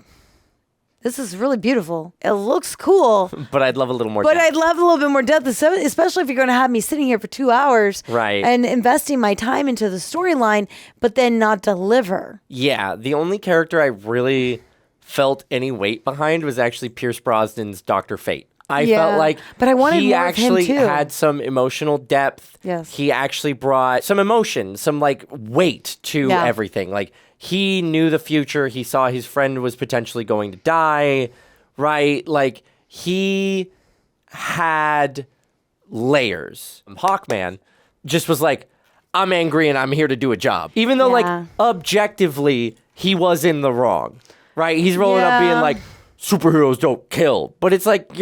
this is really beautiful. It looks cool. But I'd love a little more depth. I'd love a little bit more depth, especially if you're going to have me sitting here for 2 hours. Right. And investing my time into the storyline, but then not deliver. Yeah. The only character I really felt any weight behind was actually Pierce Brosnan's Dr. Fate. I felt like but I wanted he more actually of him too. had some emotional depth. Yes. He actually brought some emotion, some like weight to everything. Like he knew the future. He saw his friend was potentially going to die, right? Like he had layers. Hawkman just was like, I'm angry and I'm here to do a job. Even though like objectively he was in the wrong, right? He's rolling up being like, superheroes don't kill. But it's like,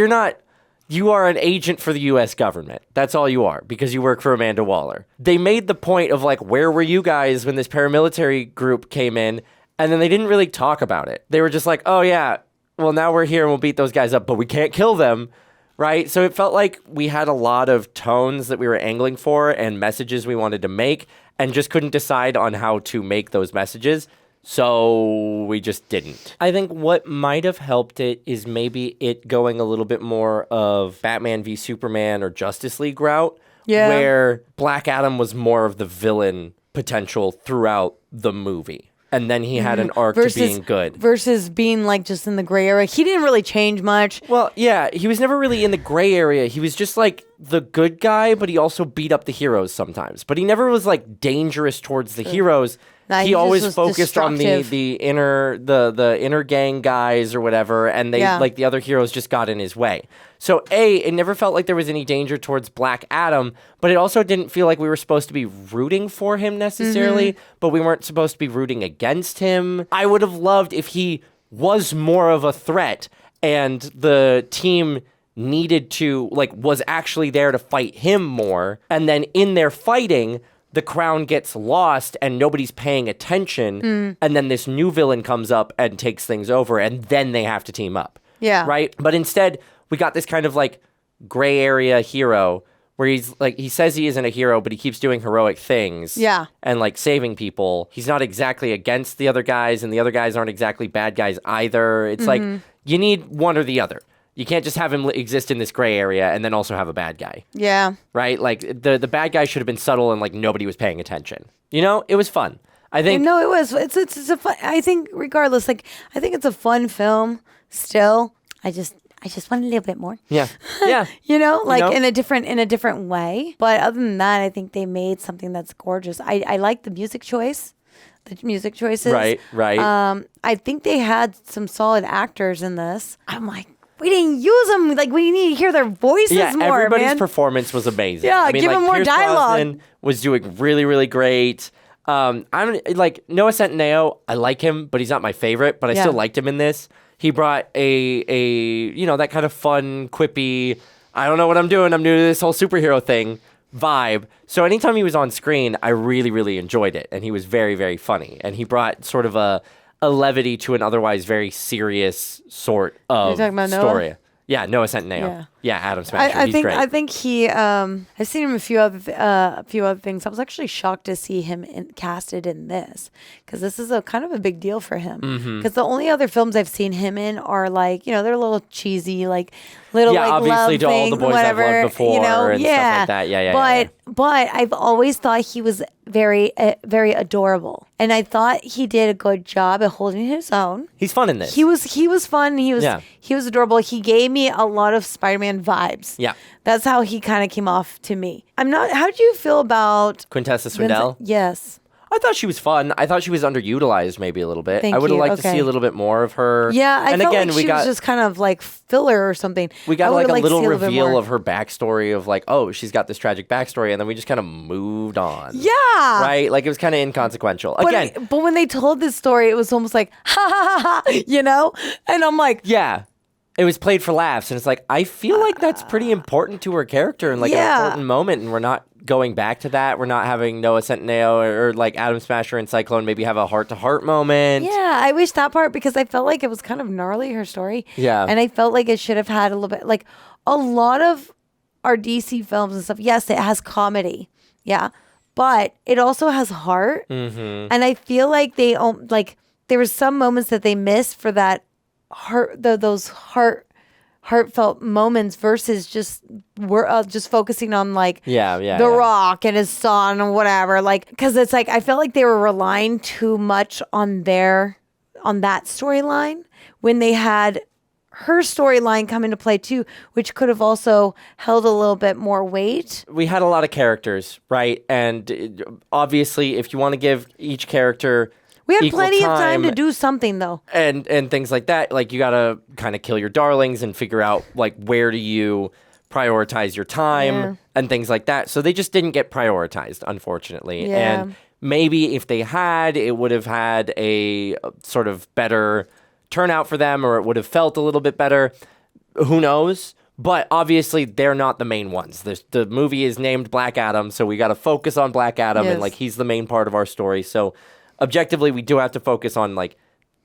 you are an agent for the U.S. government. That's all you are, because you work for Amanda Waller. They made the point of like, where were you guys when this paramilitary group came in? And then they didn't really talk about it. They were just like, oh yeah, well now we're here and we'll beat those guys up, but we can't kill them, right? So it felt like we had a lot of tones that we were angling for and messages we wanted to make and just couldn't decide on how to make those messages. So we just didn't. I think what might have helped it is maybe it going a little bit more of Batman v Superman or Justice League route, where Black Adam was more of the villain potential throughout the movie. And then he had an arc to being good. Versus being like just in the gray area. He didn't really change much. Well, yeah, he was never really in the gray area. He was just like the good guy, but he also beat up the heroes sometimes. But he never was like dangerous towards the heroes. Nah, he always focused on the inner gang guys or whatever, and they like the other heroes just got in his way. So it never felt like there was any danger towards Black Adam, but it also didn't feel like we were supposed to be rooting for him necessarily, but we weren't supposed to be rooting against him. I would have loved if he was more of a threat and the team needed to, like, was actually there to fight him more, and then in their fighting, the crown gets lost and nobody's paying attention, and then this new villain comes up and takes things over, and then they have to team up. Yeah. Right? But instead, we got this kind of like gray area hero where he's like, he says he isn't a hero, but he keeps doing heroic things. Yeah. And like saving people. He's not exactly against the other guys, and the other guys aren't exactly bad guys either. It's like, you need one or the other. You can't just have him exist in this gray area and then also have a bad guy. Yeah. Right? Like, the bad guy should have been subtle and, like, nobody was paying attention. You know? It was fun. I think... No, it was. It's a fun... I think, regardless, like, I think it's a fun film still. I just want a little bit more. Yeah. Yeah. You know? Like, in a different way. But other than that, I think they made something that's gorgeous. I like the music choices. Right. I think they had some solid actors in this. I'm like, we didn't use them. Like, we need to hear their voices more, everybody's performance was amazing. Yeah, I mean, give them more Pierce dialogue. Brosnan was doing really, really great. I'm like, Noah Centineo, I like him, but he's not my favorite, but I still liked him in this. He brought a that kind of fun, quippy, I don't know what I'm doing, I'm new to this whole superhero thing vibe. So anytime he was on screen, I really, really enjoyed it. And he was very, very funny. And he brought sort of a levity to an otherwise very serious sort of You're talking about story. Noah? Yeah, Noah Centineo. Yeah, Adam Smasher. I He's think great. I think he. I've seen him a few other things. I was actually shocked to see him casted in this, because this is a kind of a big deal for him. Because the only other films I've seen him in are like, they're a little cheesy, like little like obviously love to all thing, the boys whatever, I've loved before and stuff like that. Yeah. But I've always thought he was very adorable, and I thought he did a good job at holding his own. He's fun in this. He was fun. He was adorable. He gave me a lot of Spider-Man Italian vibes. Yeah. That's how he kind of came off to me. How do you feel about Quintessa Swindell? Yes. I thought she was fun. I thought she was underutilized maybe a little bit. Thank I would have you. liked to see a little bit more of her. Yeah, I and felt again, like we she got was just kind of like filler or something. we got I like would've a liked to little see bit reveal more. of her backstory of like, oh, she's got this tragic backstory, and then we just kind of moved on. Yeah. Right? Like it was kind of inconsequential. But, Again, but when they told this story, it was almost like, ha ha ha ha, you know? And I'm like, yeah. It was played for laughs, and it's like, I feel like that's pretty important to her character and like an important moment, and we're not going back to that. We're not having Noah Centineo or like Adam Smasher and Cyclone maybe have a heart-to-heart moment. yeah, I wish that part because I felt like it was kind of gnarly, her story. Yeah. And I felt like it should have had a little bit, like a lot of our DC films and stuff. Yes, it has comedy. Yeah. But it also has heart. Mm-hmm. And I feel like there were some moments that they missed for that heart, those heartfelt moments versus just focusing on like The Rock and his son or whatever, like because it's like I felt like they were relying too much on that storyline when they had her storyline come into play too, which could have also held a little bit more weight. We had a lot of characters, right? And obviously, if you want to give each character we had equal plenty of time to do something though. and things like that, like you gotta kind of kill your darlings and figure out like where do you prioritize your time and things like that. So they just didn't get prioritized, unfortunately. Yeah. And maybe if they had, it would have had a sort of better turnout for them, or it would have felt a little bit better. Who knows? But obviously, they're not the main ones. The movie is named Black Adam, so we got to focus on Black Adam, and like he's the main part of our story. So objectively, we do have to focus on like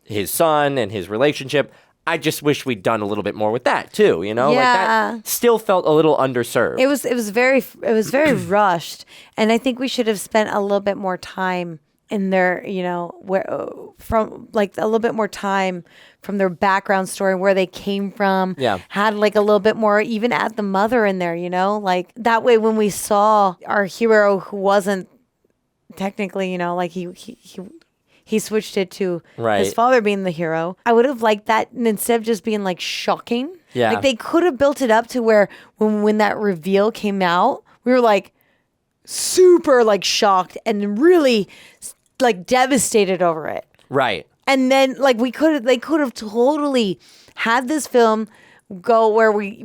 his son and his relationship. I just wish we'd done a little bit more with that too. You know, like that still felt a little underserved. It was very rushed, and I think we should have spent a little bit more time in their, you know, from like a little bit more time from their background story, where they came from. Yeah. Had like a little bit more, even add the mother in there, you know, like that way when we saw our hero who wasn't technically, you know, like he switched it to his father being the hero. I would have liked that, and instead of just being like shocking. Yeah. Like they could have built it up to where when that reveal came out, we were like super like shocked and really like devastated over it. Right. And then like they could have totally had this film go where we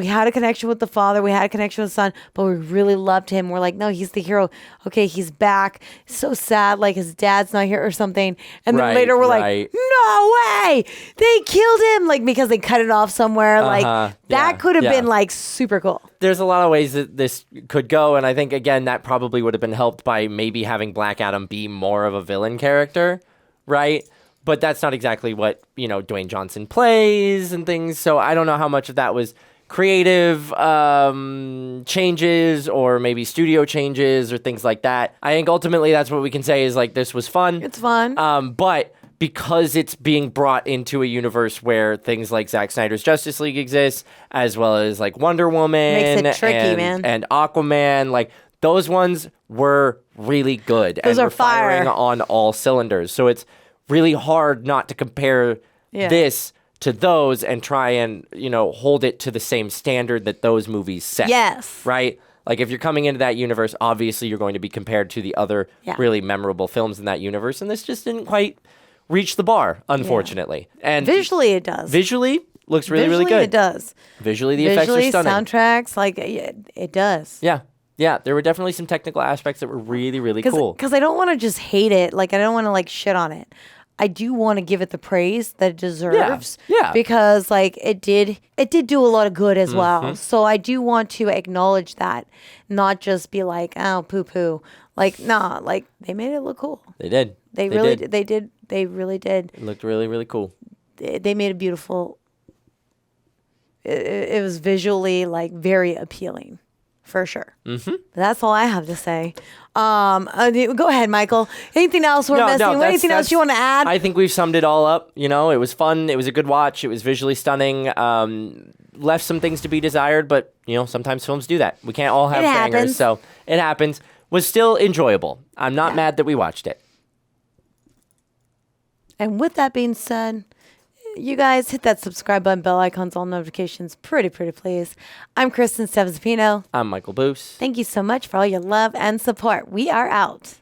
had a connection with the father, we had a connection with the son, but we really loved him. We're like, no, he's the hero. Okay, he's back. So sad, like his dad's not here or something. And then later we're like, no way, they killed him, like because they cut it off somewhere. Like that could have been like super cool. There's a lot of ways that this could go, and I think again that probably would have been helped by maybe having Black Adam be more of a villain character, right? But that's not exactly what, you know, Dwayne Johnson plays and things. So I don't know how much of that was creative changes or maybe studio changes or things like that. I think ultimately that's what we can say is like this was fun. It's fun. But because it's being brought into a universe where things like Zack Snyder's Justice League exists, as well as like Wonder Woman Makes it tricky, man. And Aquaman, like those ones were really good. Those and are were firing fire. on all cylinders. So it's really hard not to compare this to those and try and, you know, hold it to the same standard that those movies set. Yes. Right? Like if you're coming into that universe, obviously you're going to be compared to the other really memorable films in that universe. And this just didn't quite reach the bar, unfortunately. And visually it does. Visually looks really, really Visually good. it does. Visually the effects are stunning. Soundtracks, like it does. Yeah. Yeah, there were definitely some technical aspects that were really, really cool. Because I don't want to just hate it. Like I don't want to like shit on it. I do want to give it the praise that it deserves. Yeah. Because like it did do a lot of good as well. So I do want to acknowledge that, not just be like, oh, poo poo. Like, nah, like they made it look cool. They did. They really did. They really did. It looked really, really cool. They made it beautiful. It was visually like very appealing. For sure. Mm-hmm. That's all I have to say. Go ahead, Michael. Anything else we're missing? Anything else you want to add? I think we've summed it all up. You know, it was fun. It was a good watch. It was visually stunning. Left some things to be desired, but, you know, sometimes films do that. We can't all have bangers, so it happens. Was still enjoyable. I'm not mad that we watched it. And with that being said, You guys hit that subscribe button, bell icons, all notifications. Pretty please. I'm Kristen Stevens-Pino. I'm Michael Boos. Thank you so much for all your love and support. We are out.